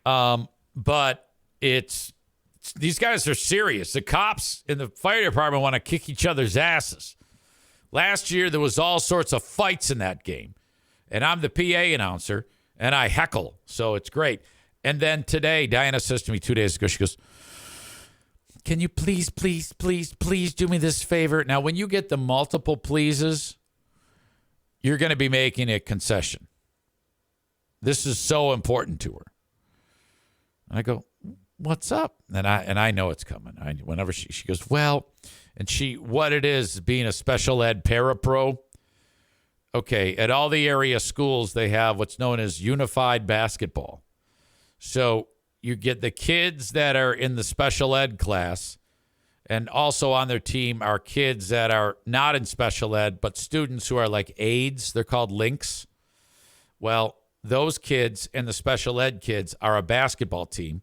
S1: But these guys are serious. The cops in the fire department want to kick each other's asses. Last year, there was all sorts of fights in that game. And I'm the PA announcer, and I heckle. So it's great. And then today, Diana says to me 2 days ago, she goes, can you please do me this favor? Now, when you get the multiple pleases, you're going to be making a concession. This is so important to her. And I go, what's up? And I know it's coming. Whenever she goes, well, and what it is being a special ed parapro. Okay, at all the area schools, they have what's known as unified basketball. So you get the kids that are in the special ed class, and also on their team are kids that are not in special ed, but students who are like aides. They're called links. Well, those kids and the special ed kids are a basketball team.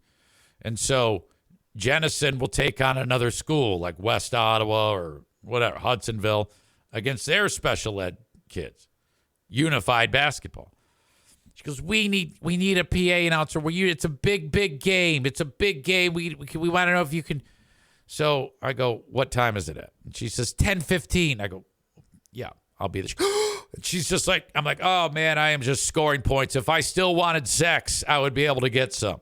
S1: And so Jenison will take on another school like West Ottawa or whatever, Hudsonville, against their special ed kids. Unified basketball. She goes, we need a PA announcer. It's a big game. It's a big game. We want to know if you can. So I go, what time is it at? And she says 10:15. I go, yeah, I'll be there. And she's just like, I'm like, oh man, I am just scoring points. If I still wanted sex, I would be able to get some.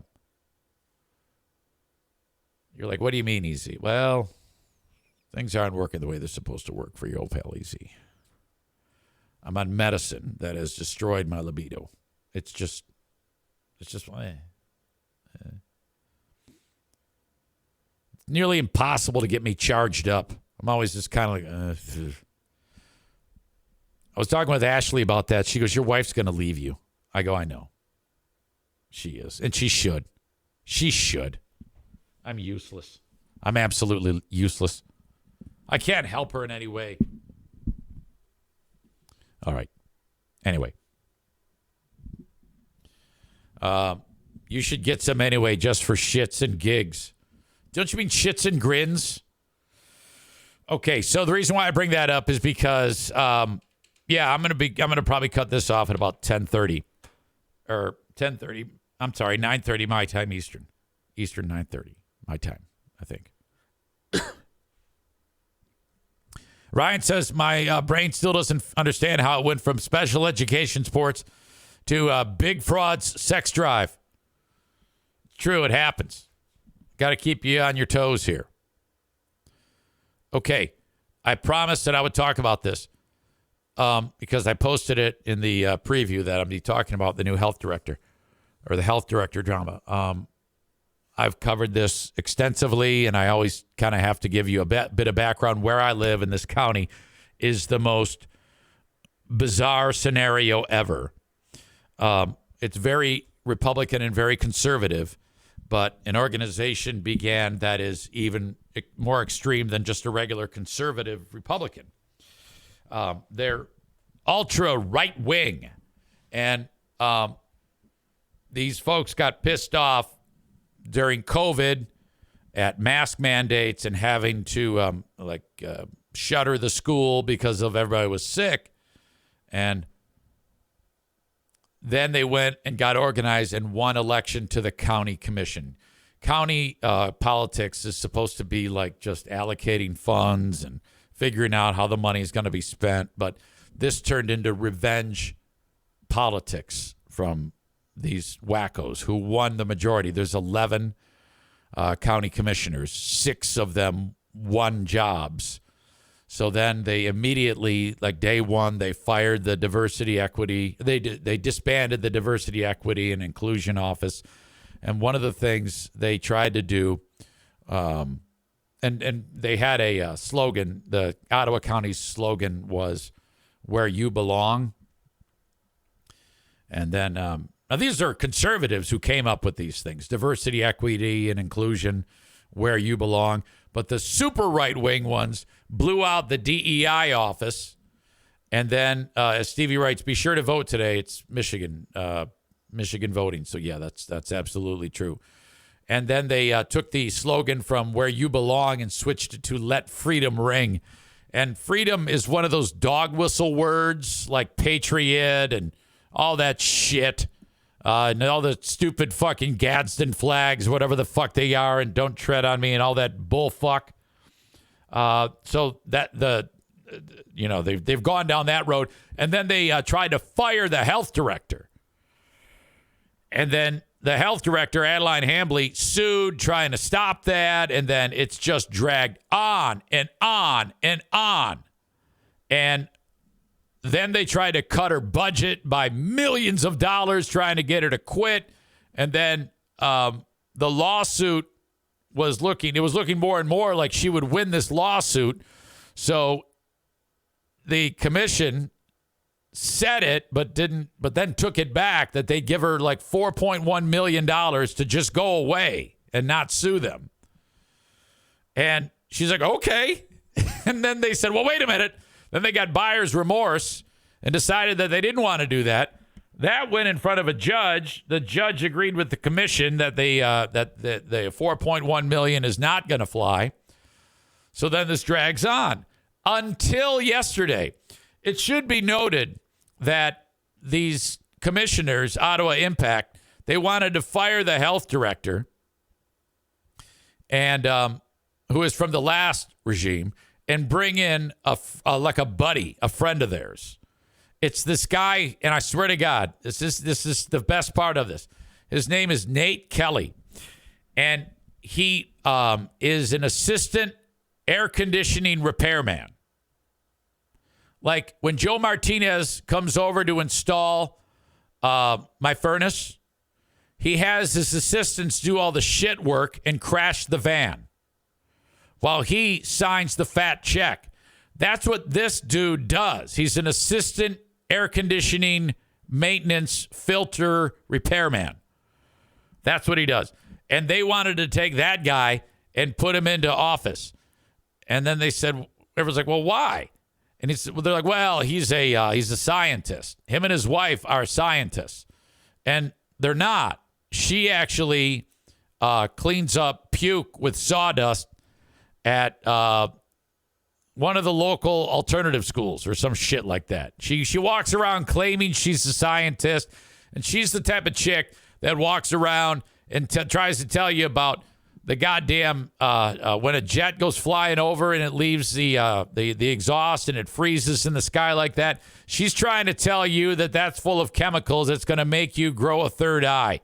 S1: You're like, what do you mean, Easy? Well, things aren't working the way they're supposed to work for your old pal Easy. I'm on medicine that has destroyed my libido. It's just It's nearly impossible to get me charged up. I'm always just kind of like, I was talking with Ashley about that. She goes, your wife's going to leave you. I go, I know. She is. And she should. She should. I'm useless. I'm absolutely useless. I can't help her in any way. All right. Anyway. You should get some anyway, just for shits and gigs. Don't you mean shits and grins? Okay, so the reason why I bring that up is because, I'm gonna probably cut this off at about 10:30 or 10:30. I'm sorry, 9:30 my time Eastern 9:30 my time, I think. Ryan says my brain still doesn't understand how it went from special education sports to big frauds sex drive. True, it happens. Got to keep you on your toes here. Okay, I promised that I would talk about this because I posted it in the preview that I'm be talking about the new health director or the health director drama. I've covered this extensively, and I always kind of have to give you a bit of background. Where I live in this county is the most bizarre scenario ever. It's very Republican and very conservative, but an organization began that is even more extreme than just a regular conservative Republican. They're ultra right wing, and these folks got pissed off during COVID at mask mandates and having to shutter the school because of everybody was sick. And then they went and got organized and won election to the county commission. County politics is supposed to be like just allocating funds and figuring out how the money is going to be spent. But this turned into revenge politics from these wackos who won the majority. There's 11 county commissioners. 6 of them won jobs. So then they immediately, like day one, they fired the diversity equity. They disbanded the diversity equity and inclusion office. And one of the things they tried to do, and they had a slogan. The Ottawa County slogan was "Where You Belong." And then now these are conservatives who came up with these things: diversity, equity, and inclusion, where you belong. But the super right-wing ones blew out the DEI office. And then, as Stevie writes, be sure to vote today. It's Michigan voting. So, yeah, that's absolutely true. And then they took the slogan from where you belong and switched it to let freedom ring. And freedom is one of those dog whistle words like patriot and all that shit. And all the stupid fucking Gadsden flags, whatever the fuck they are, and don't tread on me and all that bullfuck. So that they've gone down that road, and then they tried to fire the health director, and then the health director Adeline Hambley sued, trying to stop that, and then it's just dragged on and on and on, and then they tried to cut her budget by millions of dollars, trying to get her to quit. And then the lawsuit was looking more and more like she would win this lawsuit. So the commission said it, but then took it back, that they'd give her like $4.1 million to just go away and not sue them. And she's like, okay. And then they said, well, wait a minute. Then they got buyer's remorse and decided that they didn't want to do that. That went in front of a judge. The judge agreed with the commission that the $4.1 million is not going to fly. So then this drags on. until yesterday. It should be noted that these commissioners, Ottawa Impact, they wanted to fire the health director, and who is from the last regime, and bring in like a buddy, a friend of theirs. It's this guy, and I swear to God, this is the best part of this. His name is Nate Kelly, and he is an assistant air conditioning repairman. Like when Joe Martinez comes over to install my furnace, he has his assistants do all the shit work and crash the van while he signs the fat check. That's what this dude does. He's an assistant air conditioning maintenance filter repairman. That's what he does. And they wanted to take that guy and put him into office. And then they said, everyone's like, well, why? And they're like, well, he's a scientist. Him and his wife are scientists. And they're not. She actually cleans up puke with sawdust at one of the local alternative schools or some shit like that. She walks around claiming she's a scientist, and she's the type of chick that walks around and tries to tell you about the goddamn when a jet goes flying over and it leaves the exhaust and it freezes in the sky like that. She's trying to tell you that that's full of chemicals that's going to make you grow a third eye.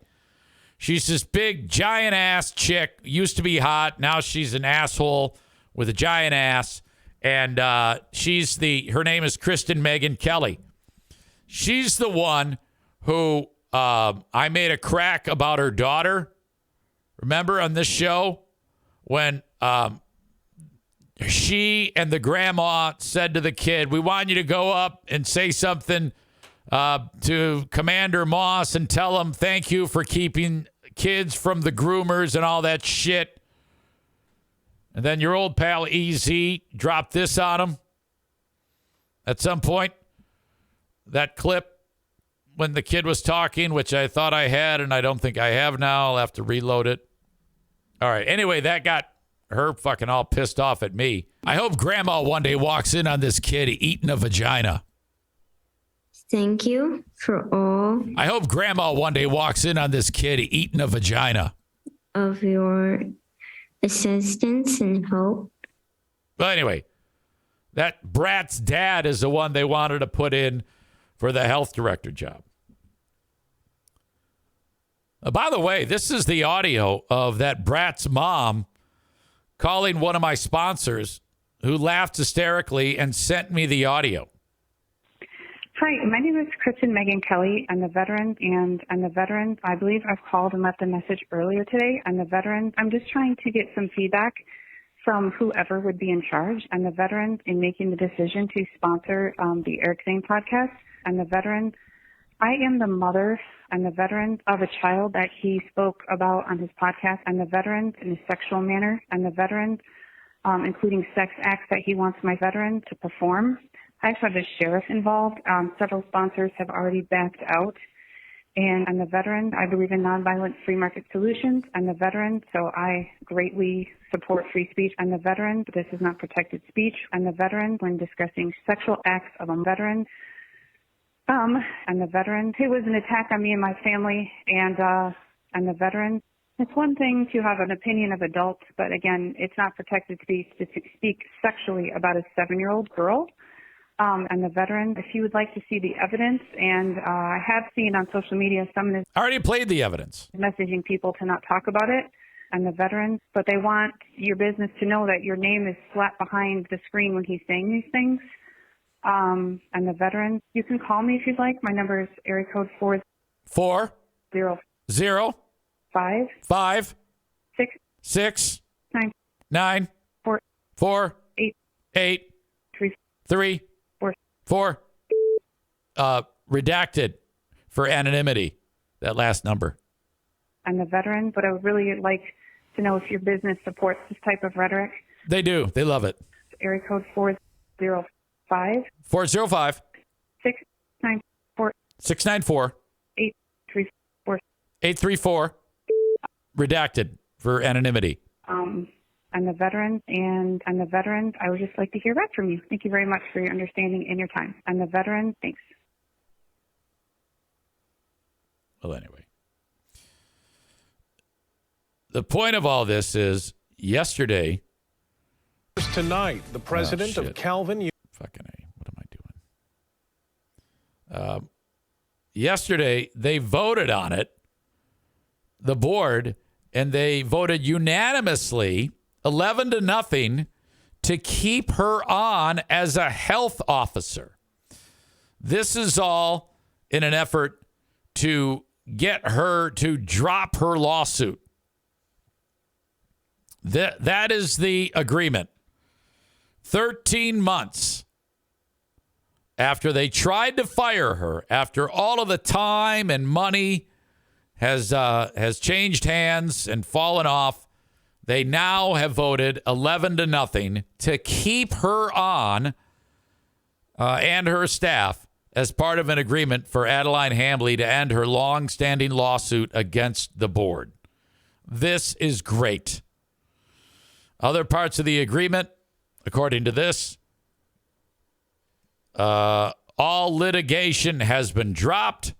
S1: She's this big giant ass chick, used to be hot. Now she's an asshole with a giant ass. And her name is Kristen Megan Kelly. She's the one who I made a crack about her daughter. Remember on this show when she and the grandma said to the kid, we want you to go up and say something to Commander Moss and tell him thank you for keeping kids from the groomers and all that shit. And then your old pal EZ dropped this on him at some point. That clip when the kid was talking, which I thought I had and I don't think I have now. I'll have to reload it. All right. Anyway, that got her fucking all pissed off at me. I hope grandma one day walks in on this kid eating a vagina.
S3: Thank you for all
S1: I hope grandma one day walks in on this kid eating a vagina.
S3: of your assistance and help.
S1: But anyway, that brat's dad is the one they wanted to put in for the health director job. By the way, this is the audio of that brat's mom calling one of my sponsors who laughed hysterically and sent me the audio.
S4: Hi, my name is Kristen Megan Kelly. I'm the veteran, and I'm the veteran. I believe I've called and left a message earlier today. I'm the veteran. I'm just trying to get some feedback from whoever would be in charge. I'm the veteran in making the decision to sponsor the Eric Zane podcast. I'm the veteran. I am the mother. I'm the veteran of a child that he spoke about on his podcast. I'm the veteran in a sexual manner. I'm the veteran, including sex acts that he wants my veteran to perform. I also have the sheriff involved. Several sponsors have already backed out. And I'm the veteran. I believe in nonviolent free market solutions. I'm the veteran, so I greatly support free speech. I'm the veteran, but this is not protected speech. I'm the veteran when discussing sexual acts of a veteran. I'm the veteran. It was an attack on me and my family, and I'm the veteran. It's one thing to have an opinion of adults, but again, it's not protected speech to speak sexually about a 7-year-old girl. I'm the veteran. If you would like to see the evidence, and I have seen on social media some of
S1: I already played the evidence.
S4: messaging people to not talk about it. I'm the veteran, but they want your business to know that your name is slapped behind the screen when he's saying these things. I'm the veteran. You can call me if you'd like. My number is area code
S1: 4-0-5 6 9 4 8 3 4. Redacted for anonymity. That last number.
S4: I'm the veteran, but I would really like to know if your business supports this type of rhetoric.
S1: They do. They love it.
S4: Area code 405
S1: 405
S4: 694
S1: 694
S4: 834.
S1: 834. Redacted for anonymity.
S4: and the veterans, I would just like to hear back from you. Thank you very much for your understanding and your time. And the veterans, thanks.
S1: Well, anyway, the point of all this is yesterday.
S5: Tonight, the president of Calvin.
S1: Fucking A. What am I doing? Yesterday, they voted on it, the board, and they voted unanimously, 11-0, to keep her on as a health officer. This is all in an effort to get her to drop her lawsuit. That is the agreement. 13 months after they tried to fire her, after all of the time and money has changed hands and fallen off, they now have voted 11-0 to keep her on and her staff as part of an agreement for Adeline Hambley to end her long-standing lawsuit against the board. This is great. Other parts of the agreement, according to this, all litigation has been dropped.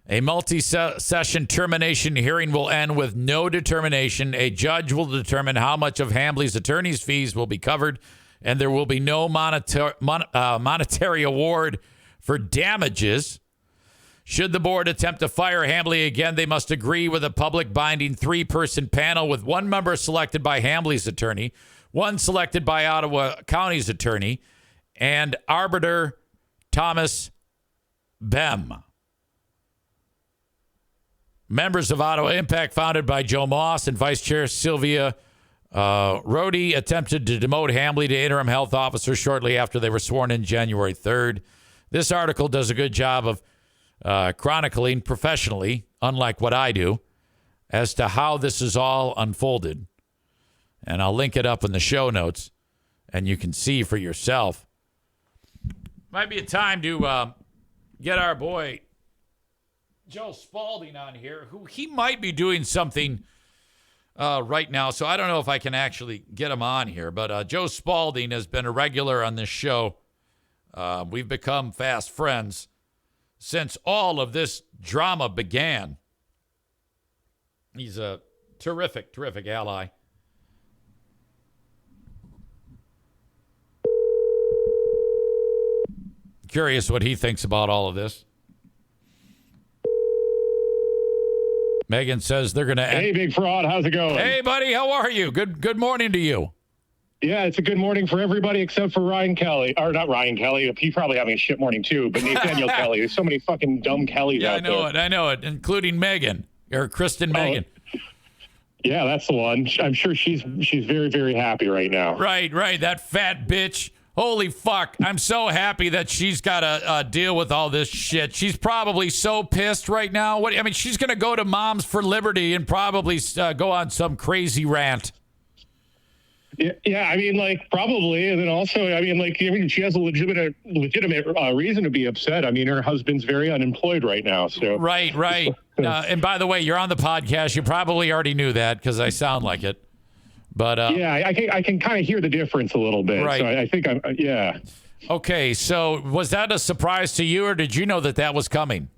S1: A multi-session termination hearing will end with no determination. A judge will determine how much of Hambley's attorney's fees will be covered, and there will be no monetary award for damages. Should the board attempt to fire Hambley again, they must agree with a public binding 3-person panel with one member selected by Hambley's attorney, one selected by Ottawa County's attorney, and arbiter Thomas Bem. Members of Ottawa Impact, founded by Joe Moss and Vice Chair Sylvia Rhodey, attempted to demote Hambley to interim health officer shortly after they were sworn in January 3rd. This article does a good job of chronicling professionally, unlike what I do, as to how this is all unfolded. And I'll link it up in the show notes, and you can see for yourself. Might be a time to get our boy Joe Spaulding on here, who he might be doing something right now. So I don't know if I can actually get him on here. But Joe Spaulding has been a regular on this show. We've become fast friends since all of this drama began. He's a terrific, terrific ally. Curious what he thinks about all of this. Megan says they're going to end.
S6: Hey, Big Fraud. How's it going?
S1: Hey, buddy. How are you? Good morning to you.
S6: Yeah, it's a good morning for everybody except for Ryan Kelly. Or not Ryan Kelly. He's probably having a shit morning, too. But Nathaniel Kelly. There's so many fucking dumb Kellys out there.
S1: I know it, including Megan, or Kristen Megan.
S6: Yeah, that's the one. I'm sure she's very, very happy right now.
S1: Right. That fat bitch. Holy fuck. I'm so happy that she's got to deal with all this shit. She's probably so pissed right now. She's going to go to Moms for Liberty and probably go on some crazy rant.
S6: Yeah, probably. And then also, she has a legitimate reason to be upset. Her husband's very unemployed right now. So
S1: Right. And by the way, you're on the podcast. You probably already knew that because I sound like it. But
S6: yeah, I can kind of hear the difference a little bit.
S1: Right.
S6: So I think yeah.
S1: Okay, so was that a surprise to you, or did you know that was coming?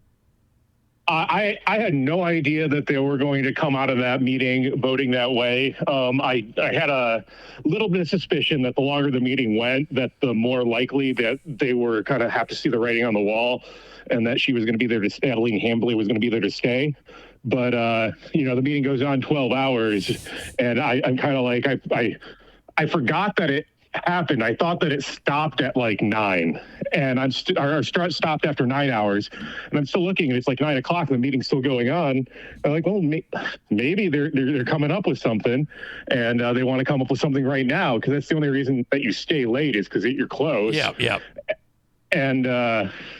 S6: I had no idea that they were going to come out of that meeting voting that way. I had a little bit of suspicion that the longer the meeting went, that the more likely that they were kind of have to see the writing on the wall, and that she was going to be there to stay. Adeline Hambley was going to be there to stay. But, the meeting goes on 12 hours, and I'm kind of like, I forgot that it happened. I thought that it stopped at 9, and stopped after 9 hours, and I'm still looking, and it's 9 o'clock, and the meeting's still going on. I'm like, well, maybe they're coming up with something, and they want to come up with something right now, because that's the only reason that you stay late is because you're close.
S1: Yeah.
S6: And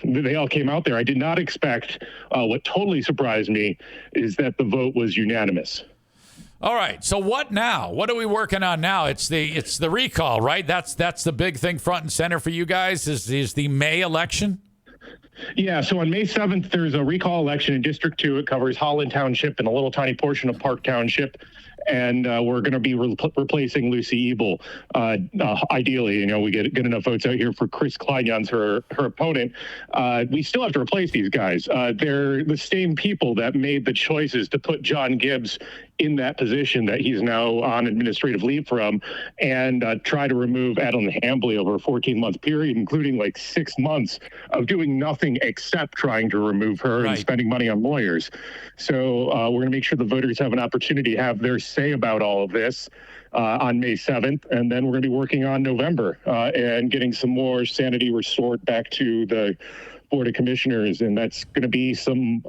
S6: they all came out there. I did not expect. What totally surprised me is that the vote was unanimous.
S1: All right. So what now? What are we working on now? It's the recall, right? That's the big thing front and center for you guys is the May election.
S6: Yeah, so on May 7th, there's a recall election in District 2. It covers Holland Township and a little tiny portion of Park Township. And we're going to be replacing Lucy Ebel. Ideally, we get enough votes out here for Chris Kleinjans, her opponent. We still have to replace these guys. They're the same people that made the choices to put John Gibbs in that position that he's now on administrative leave from, and try to remove Adam Hambley over a 14-month period, including like 6 months of doing nothing except trying to remove her and spending money on lawyers. So we're going to make sure the voters have an opportunity to have their say about all of this on May 7th. And then we're going to be working on November and getting some more sanity restored back to the Board of Commissioners, and that's going to be some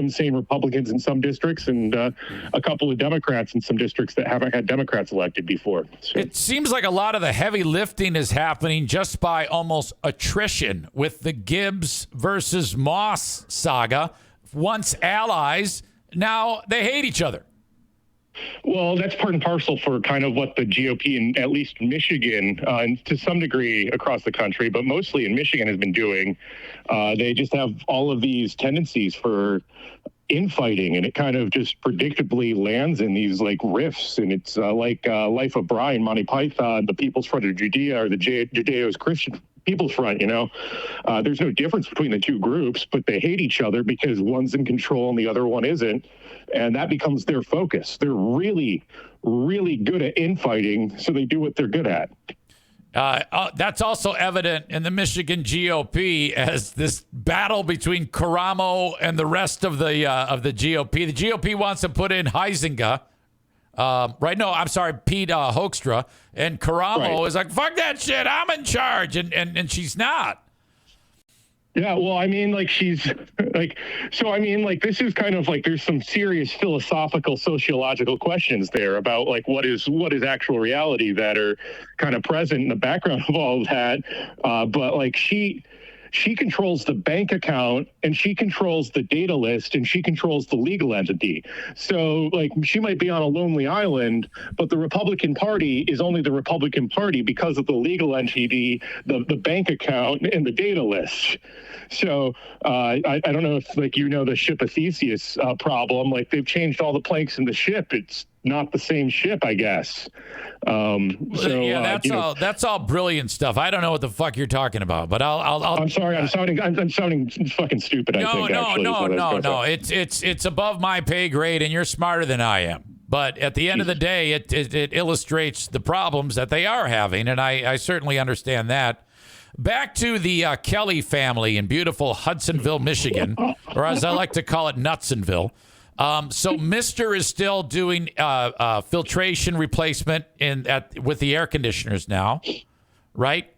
S6: sane Republicans in some districts and a couple of Democrats in some districts that haven't had Democrats elected before. So.
S1: It seems like a lot of the heavy lifting is happening just by almost attrition with the Gibbs versus Moss saga. Once allies, now they hate each other.
S6: Well, that's part and parcel for kind of what the GOP in at least Michigan, and to some degree across the country, but mostly in Michigan, has been doing. They just have all of these tendencies for infighting, and it kind of just predictably lands in these like rifts. And it's like Life of Brian, Monty Python, the People's Front of Judea, or the Judeo-Christian People's Front. There's no difference between the two groups, but they hate each other because one's in control and the other one isn't. And that becomes their focus. They're really, really good at infighting, so they do what they're good at.
S1: That's also evident in the Michigan GOP as this battle between Karamo and the rest of the GOP. The GOP wants to put in Huizenga. Pete Hoekstra. And Karamo is like, fuck that shit, I'm in charge. And she's not.
S6: Yeah, well, I mean, like, she's like, so I mean, like, this is kind of like, there's some serious philosophical, sociological questions there about like what is actual reality that are kind of present in the background of all of that. But like she controls the bank account, and she controls the data list, and she controls the legal entity. So like she might be on a lonely island, but the Republican Party is only the Republican Party because of the legal entity, the bank account, and the data list. So I don't know if the ship of Theseus problem, like they've changed all the planks in the ship. It's not the same ship, I guess.
S1: That's all brilliant stuff. I don't know what the fuck you're talking about, but
S6: I'm sorry. I'm sounding fucking stupid.
S1: No. It's above my pay grade, and you're smarter than I am. But at the end of the day, it illustrates the problems that they are having, and I certainly understand that. Back to the Kelly family in beautiful Hudsonville, Michigan, or as I like to call it, Nutsonville. So Mr. is still doing filtration replacement with the air conditioners now, right?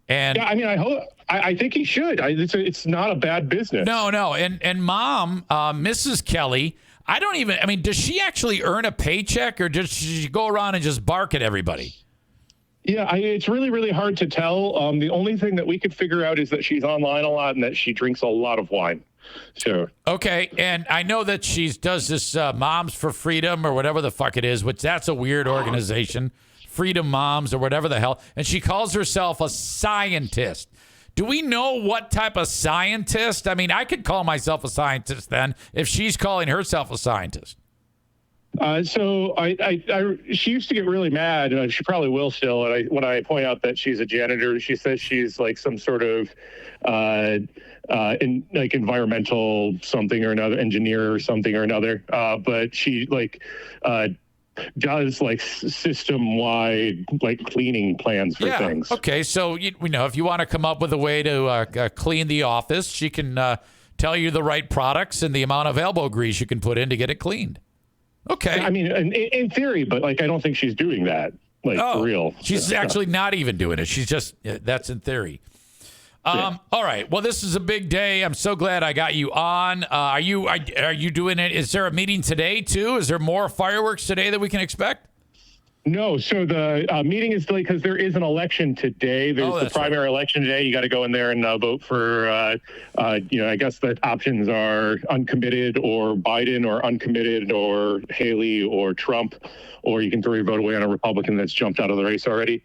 S1: And
S6: yeah, I mean, I think he should. It's not a bad business.
S1: No. And Mom, Mrs. Kelly, does she actually earn a paycheck, or does she go around and just bark at everybody?
S6: Yeah, it's really, really hard to tell. The only thing that we could figure out is that she's online a lot and that she drinks a lot of wine. So
S1: okay, and I know that she does this Moms for Freedom or whatever the fuck it is, which that's a weird organization, Freedom Moms or whatever the hell, and she calls herself a scientist. Do we know what type of scientist? I mean, I could call myself a scientist then if she's calling herself a scientist.
S6: So she used to get really mad, and she probably will still. And when I point out that she's a janitor, she says she's like some sort of environmental something or another, engineer or something or another. But she does like system-wide cleaning plans for things.
S1: Okay, so if you want to come up with a way to clean the office, she can tell you the right products and the amount of elbow grease you can put in to get it cleaned. Okay. I
S6: mean, in theory, but I don't think she's doing that. For real.
S1: She's actually not even doing it. She's just, that's in theory. All right. Well, this is a big day. I'm so glad I got you on. Are you doing it? Is there a meeting today too? Is there more fireworks today that we can expect?
S6: No, so the meeting is delayed because there is an election today. There's the primary election today. You got to go in there and vote for, I guess the options are uncommitted or Biden or uncommitted or Haley or Trump, or you can throw your vote away on a Republican that's jumped out of the race already.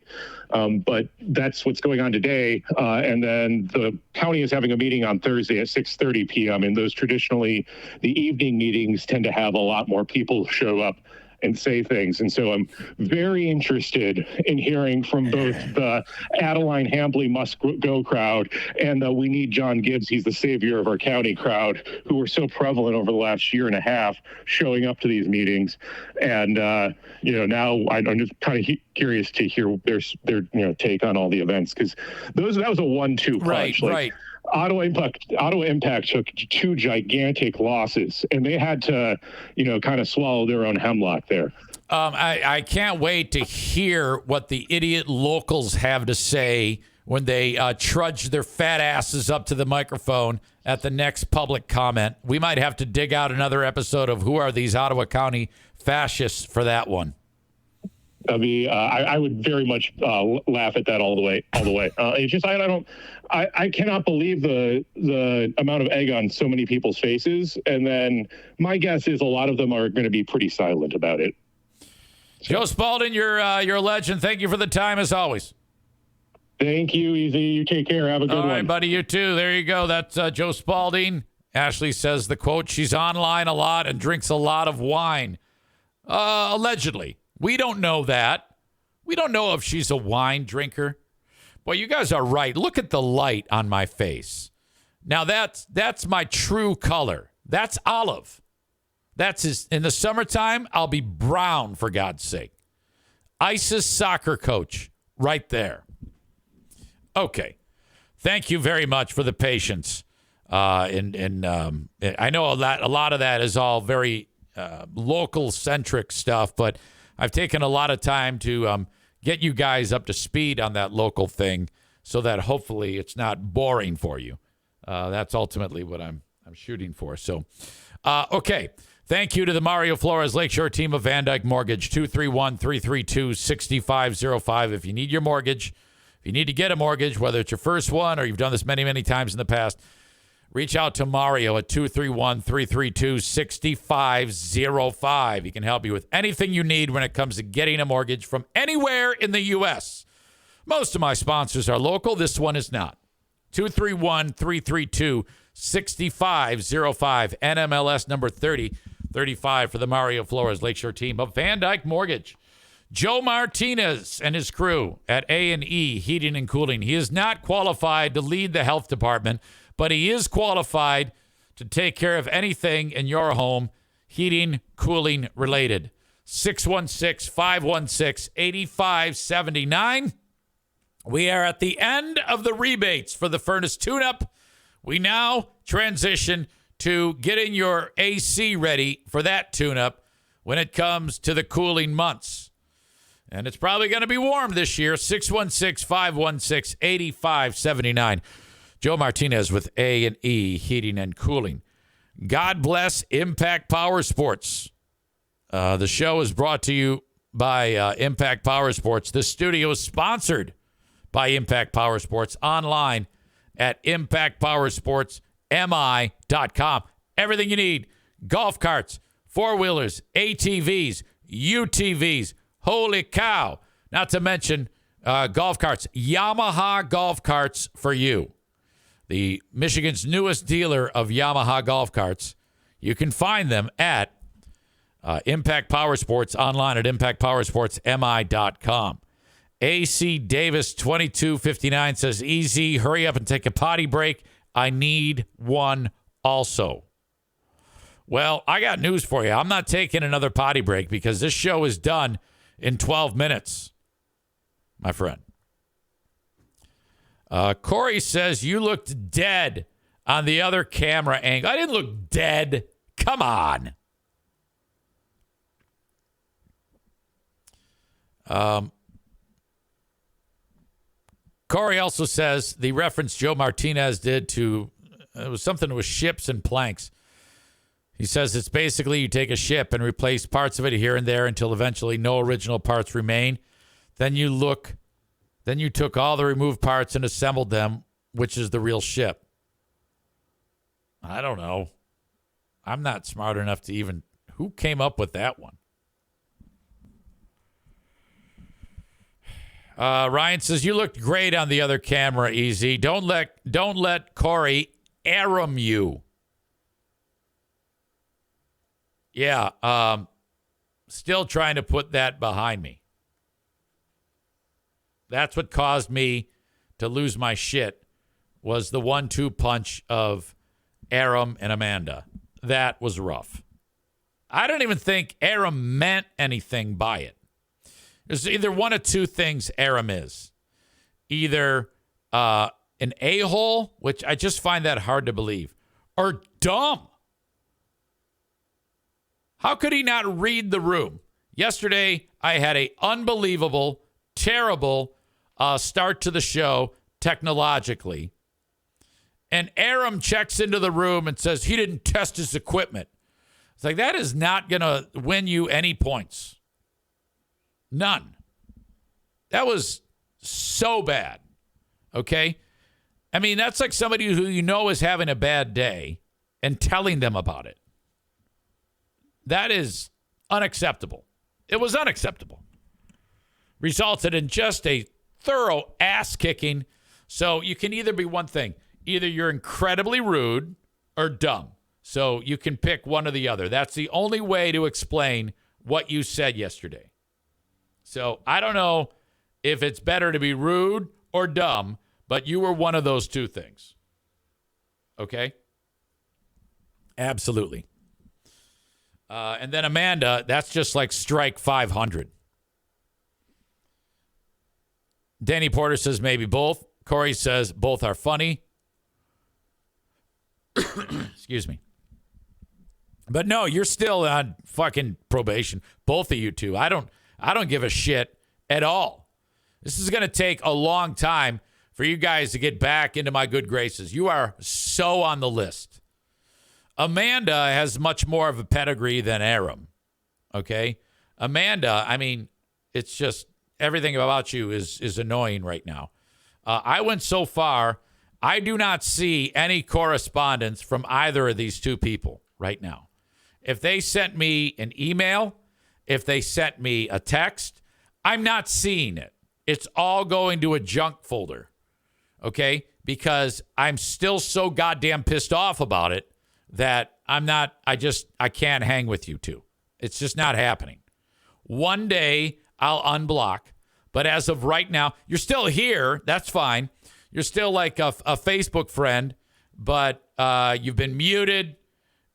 S6: But that's what's going on today. And then the county is having a meeting on Thursday at 6:30 p.m. And those traditionally, the evening meetings tend to have a lot more people show up and say things. And so I'm very interested in hearing from both the Adeline Hambley must go crowd and the We Need John Gibbs, he's the savior of our county crowd, who were so prevalent over the last year and a half showing up to these meetings. And, now I'm just kind of curious to hear their take on all the events, because that was a 1-2 punch.
S1: Right.
S6: Ottawa Impact took 2 gigantic losses, and they had to, kind of swallow their own hemlock there.
S1: I can't wait to hear what the idiot locals have to say when they trudge their fat asses up to the microphone at the next public comment. We might have to dig out another episode of Who Are These Ottawa County Fascists for that one.
S6: I would very much laugh at that all the way. It's just I cannot believe the amount of egg on so many people's faces, and then my guess is a lot of them are going to be pretty silent about it.
S1: Joe Spaulding, you're a legend. Thank you for the time as always.
S6: Thank you, Easy. You take care. Have a good one.
S1: All right, buddy. You too. There you go. That's Joe Spaulding. Ashley says the quote: "She's online a lot and drinks a lot of wine." Allegedly. We don't know that. We don't know if she's a wine drinker. Well, you guys are right. Look at the light on my face. Now that's my true color. That's olive. In the summertime, I'll be brown, for God's sake. ISIS soccer coach right there. Okay. Thank you very much for the patience. I know a lot of that is all very local centric stuff, but I've taken a lot of time to get you guys up to speed on that local thing so that hopefully it's not boring for you. That's ultimately what I'm shooting for. So, okay. Thank you to the Mario Flores Lakeshore team of Van Dyke Mortgage, 231-332-6505. If you need your mortgage, if you need to get a mortgage, whether it's your first one or you've done this many, many times in the past, reach out to Mario at 231-332-6505. He can help you with anything you need when it comes to getting a mortgage from anywhere in the U.S. Most of my sponsors are local. This one is not. 231-332-6505. NMLS number 3035 for the Mario Flores Lakeshore team of Van Dyke Mortgage. Joe Martinez and his crew at A&E Heating and Cooling. He is not qualified to lead the health department, but he is qualified to take care of anything in your home, heating, cooling related. 616-516-8579. We are at the end of the rebates for the furnace tune-up. We now transition to getting your AC ready for that tune-up when it comes to the cooling months. And it's probably going to be warm this year. 616-516-8579. Joe Martinez with A&E Heating and Cooling. God bless Impact Power Sports. The show is brought to you by Impact Power Sports. The studio is sponsored by Impact Power Sports, online at impactpowersportsmi.com. Everything you need: golf carts, four-wheelers, ATVs, UTVs. Holy cow. Not to mention golf carts. Yamaha golf carts for you. The Michigan's newest dealer of Yamaha golf carts. You can find them at Impact Power Sports, online at impactpowersportsmi.com. AC Davis 2259 says, "Easy, hurry up and take a potty break. I need one also." Well, I got news for you. I'm not taking another potty break because this show is done in 12 minutes, my friend. Corey says, "You looked dead on the other camera angle." I didn't look dead. Come on. Corey also says the reference Joe Martinez did to, it was something with ships and planks. He says it's basically you take a ship and replace parts of it here and there until eventually no original parts remain. Then you took all the removed parts and assembled them, which is the real ship. I don't know. I'm not smart enough to even... Who came up with that one? Ryan says, you looked great on the other camera, Easy. Don't let Corey Aram you. Yeah, still trying to put that behind me. That's what caused me to lose my shit, was the 1-2 punch of Aram and Amanda. That was rough. I don't even think Aram meant anything by it. There's either one of two things Aram is. Either an a-hole, which I just find that hard to believe, or dumb. How could he not read the room? Yesterday, I had an unbelievable, terrible start to the show technologically. And Aram checks into the room and says he didn't test his equipment. It's like, that is not going to win you any points. None. That was so bad. Okay? I mean, that's like somebody who you know is having a bad day and telling them about it. That is unacceptable. It was unacceptable. Resulted in just a thorough ass kicking. So you can either be one thing. Either you're incredibly rude or dumb. So you can pick one or the other. That's the only way to explain what you said yesterday. So I don't know if it's better to be rude or dumb, but you were one of those two things. Okay? Absolutely. And then Amanda, that's just like strike 500. Danny Porter says maybe both. Corey says both are funny. Excuse me. But no, you're still on fucking probation. Both of you two. I don't give a shit at all. This is going to take a long time for you guys to get back into my good graces. You are so on the list. Amanda has much more of a pedigree than Aram. Okay? Amanda, I mean, it's just everything about you is annoying right now. I went so far, I do not see any correspondence from either of these two people right now. If they sent me an email, if they sent me a text, I'm not seeing it. It's all going to a junk folder. Okay? Because I'm still so goddamn pissed off about it that I can't hang with you two. It's just not happening. One day I'll unblock, but as of right now, you're still here. That's fine. You're still like a Facebook friend, but you've been muted.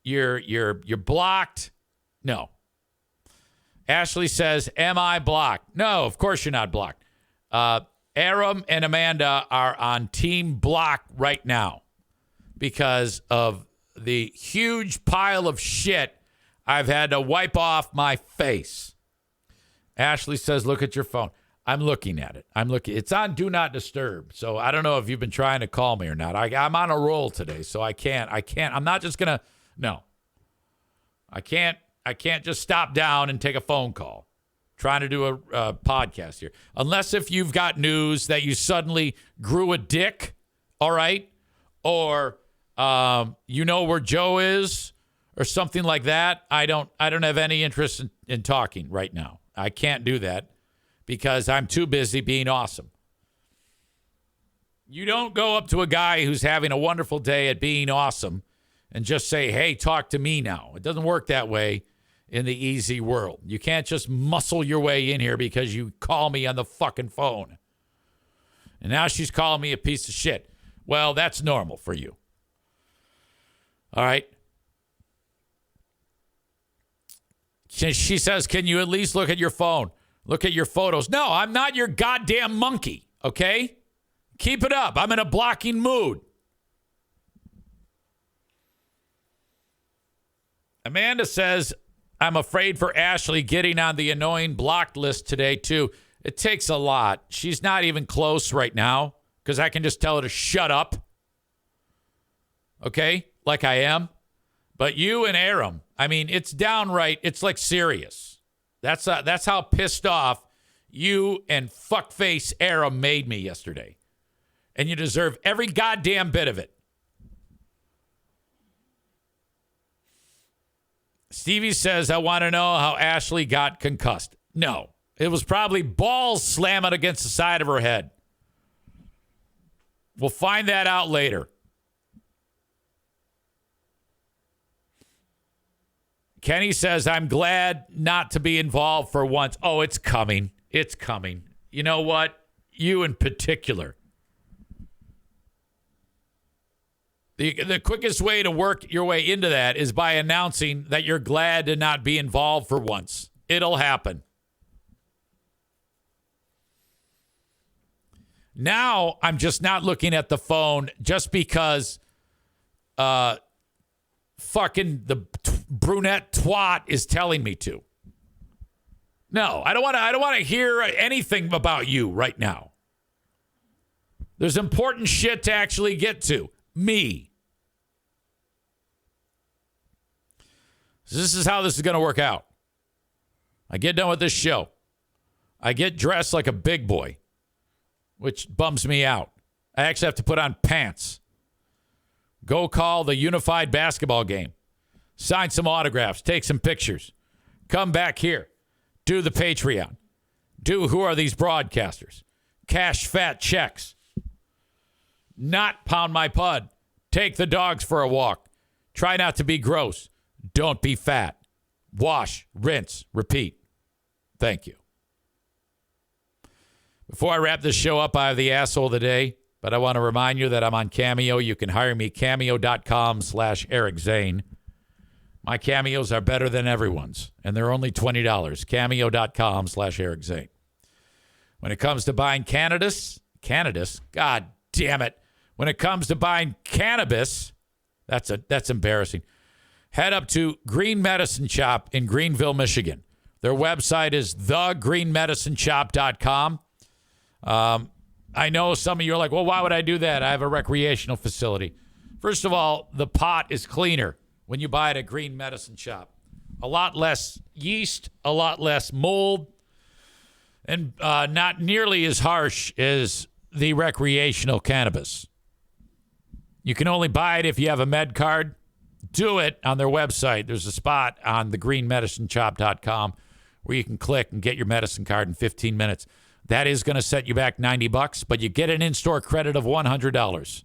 S1: You're blocked. No. Ashley says, am I blocked? No, of course you're not blocked. Aram and Amanda are on team block right now because of the huge pile of shit I've had to wipe off my face. Ashley says, look at your phone. I'm looking at it. It's on Do Not Disturb. So I don't know if you've been trying to call me or not. I'm on a roll today, so I can't. I'm not just going to. No. I can't just stop down and take a phone call. Trying to do a podcast here. Unless if you've got news that you suddenly grew a dick, all right? Or you know where Joe is or something like that. I don't have any interest in talking right now. I can't do that because I'm too busy being awesome. You don't go up to a guy who's having a wonderful day at being awesome and just say, hey, talk to me now. It doesn't work that way in the easy world. You can't just muscle your way in here because you call me on the fucking phone. And now she's calling me a piece of shit. Well, that's normal for you. All right. She says, can you at least look at your phone? Look at your photos. No, I'm not your goddamn monkey, okay? Keep it up. I'm in a blocking mood. Amanda says, I'm afraid for Ashley getting on the annoying blocked list today, too. It takes a lot. She's not even close right now because I can just tell her to shut up. Okay? Like I am. But you and Aram, I mean, it's downright, it's like serious. That's how pissed off you and fuckface Aram made me yesterday. And you deserve every goddamn bit of it. Stevie says, I want to know how Ashley got concussed. No, it was probably balls slamming against the side of her head. We'll find that out later. Kenny says, I'm glad not to be involved for once. Oh, it's coming. It's coming. You know what? You in particular. The quickest way to work your way into that is by announcing that you're glad to not be involved for once. It'll happen. Now, I'm just not looking at the phone just because fucking the brunette twat is telling me to. No, I don't want to hear anything about you right now. There's important shit to actually get to. Me. So this is how this is going to work out. I get done with this show. I get dressed like a big boy, which bums me out. I actually have to put on pants. Go call the unified basketball game. Sign some autographs. Take some pictures. Come back here. Do the Patreon. Do Who Are These Broadcasters? Cash fat checks. Not pound my pud. Take the dogs for a walk. Try not to be gross. Don't be fat. Wash, rinse, repeat. Thank you. Before I wrap this show up, I have the asshole of the day, but I want to remind you that I'm on Cameo. You can hire me, cameo.com/Eric Zane. My cameos are better than everyone's, and they're only $20. Cameo.com/Eric Zane. When it comes to buying cannabis, God damn it. When it comes to buying cannabis, that's embarrassing. Head up to Green Medicine Shop in Greenville, Michigan. Their website is thegreenmedicineshop.com. I know some of you are like, well, why would I do that? I have a recreational facility. First of all, the pot is cleaner when you buy it at Green Medicine Shop. A lot less yeast, a lot less mold, and not nearly as harsh as the recreational cannabis. You can only buy it if you have a med card. Do it on their website. There's a spot on thegreenmedicineshop.com where you can click and get your medicine card in 15 minutes. That is going to set you back $90, but you get an in-store credit of $100.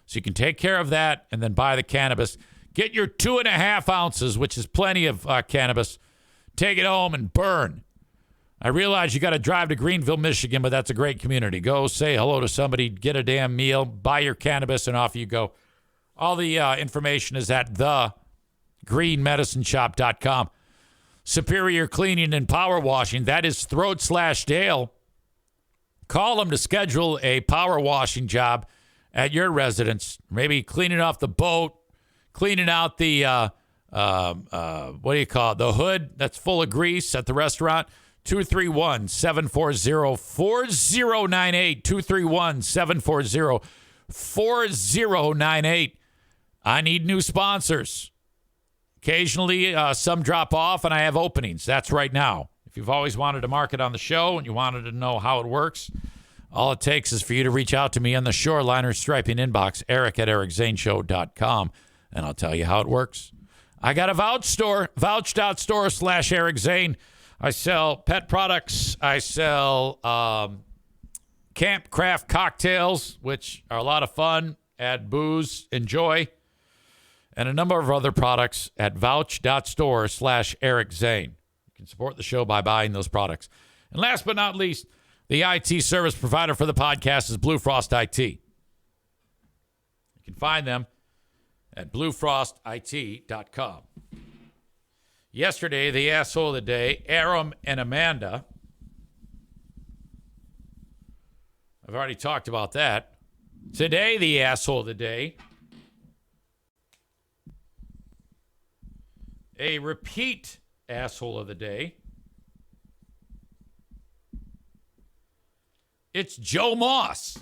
S1: So you can take care of that and then buy the cannabis. Get your 2.5 ounces, which is plenty of cannabis. Take it home and burn. I realize you got to drive to Greenville, Michigan, but that's a great community. Go say hello to somebody, get a damn meal, buy your cannabis, and off you go. All the information is at thegreenmedicineshop.com. Superior Cleaning and Power Washing. That is Throat/Dale. Call them to schedule a power washing job at your residence. Maybe cleaning off the boat, cleaning out the, what do you call it? The hood that's full of grease at the restaurant. 231-740-4098. 231-740-4098. I need new sponsors. Occasionally, some drop off, and I have openings. That's right now. If you've always wanted to market on the show and you wanted to know how it works, all it takes is for you to reach out to me on the Shoreliner Striping inbox, eric@ericzaneshow.com, and I'll tell you how it works. I got a Vouch store, vouch.store/Eric Zane. I sell pet products. I sell camp craft cocktails, which are a lot of fun. Add booze, enjoy. And a number of other products at vouch.store/Eric Zane. You can support the show by buying those products. And last but not least, the IT service provider for the podcast is Blue Frost IT. You can find them at bluefrostit.com. Yesterday, the asshole of the day, Aram and Amanda. I've already talked about that. Today, the asshole of the day, a repeat asshole of the day. It's Joe Moss.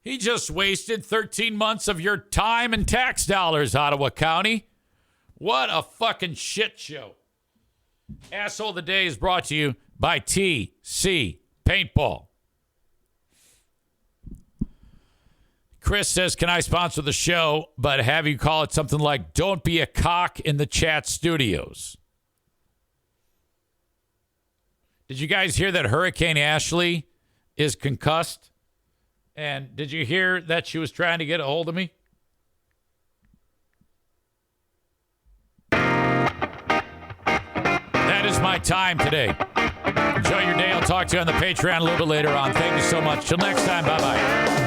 S1: He just wasted 13 months of your time and tax dollars, Ottawa County. What a fucking shit show. Asshole of the Day is brought to you by TC Paintball. Chris says, can I sponsor the show, but have you call it something like Don't Be a Cock in the Chat Studios? Did you guys hear that Hurricane Ashley is concussed? And did you hear that she was trying to get a hold of me? That is my time today. Enjoy your day. I'll talk to you on the Patreon a little bit later on. Thank you so much. Till next time. Bye-bye.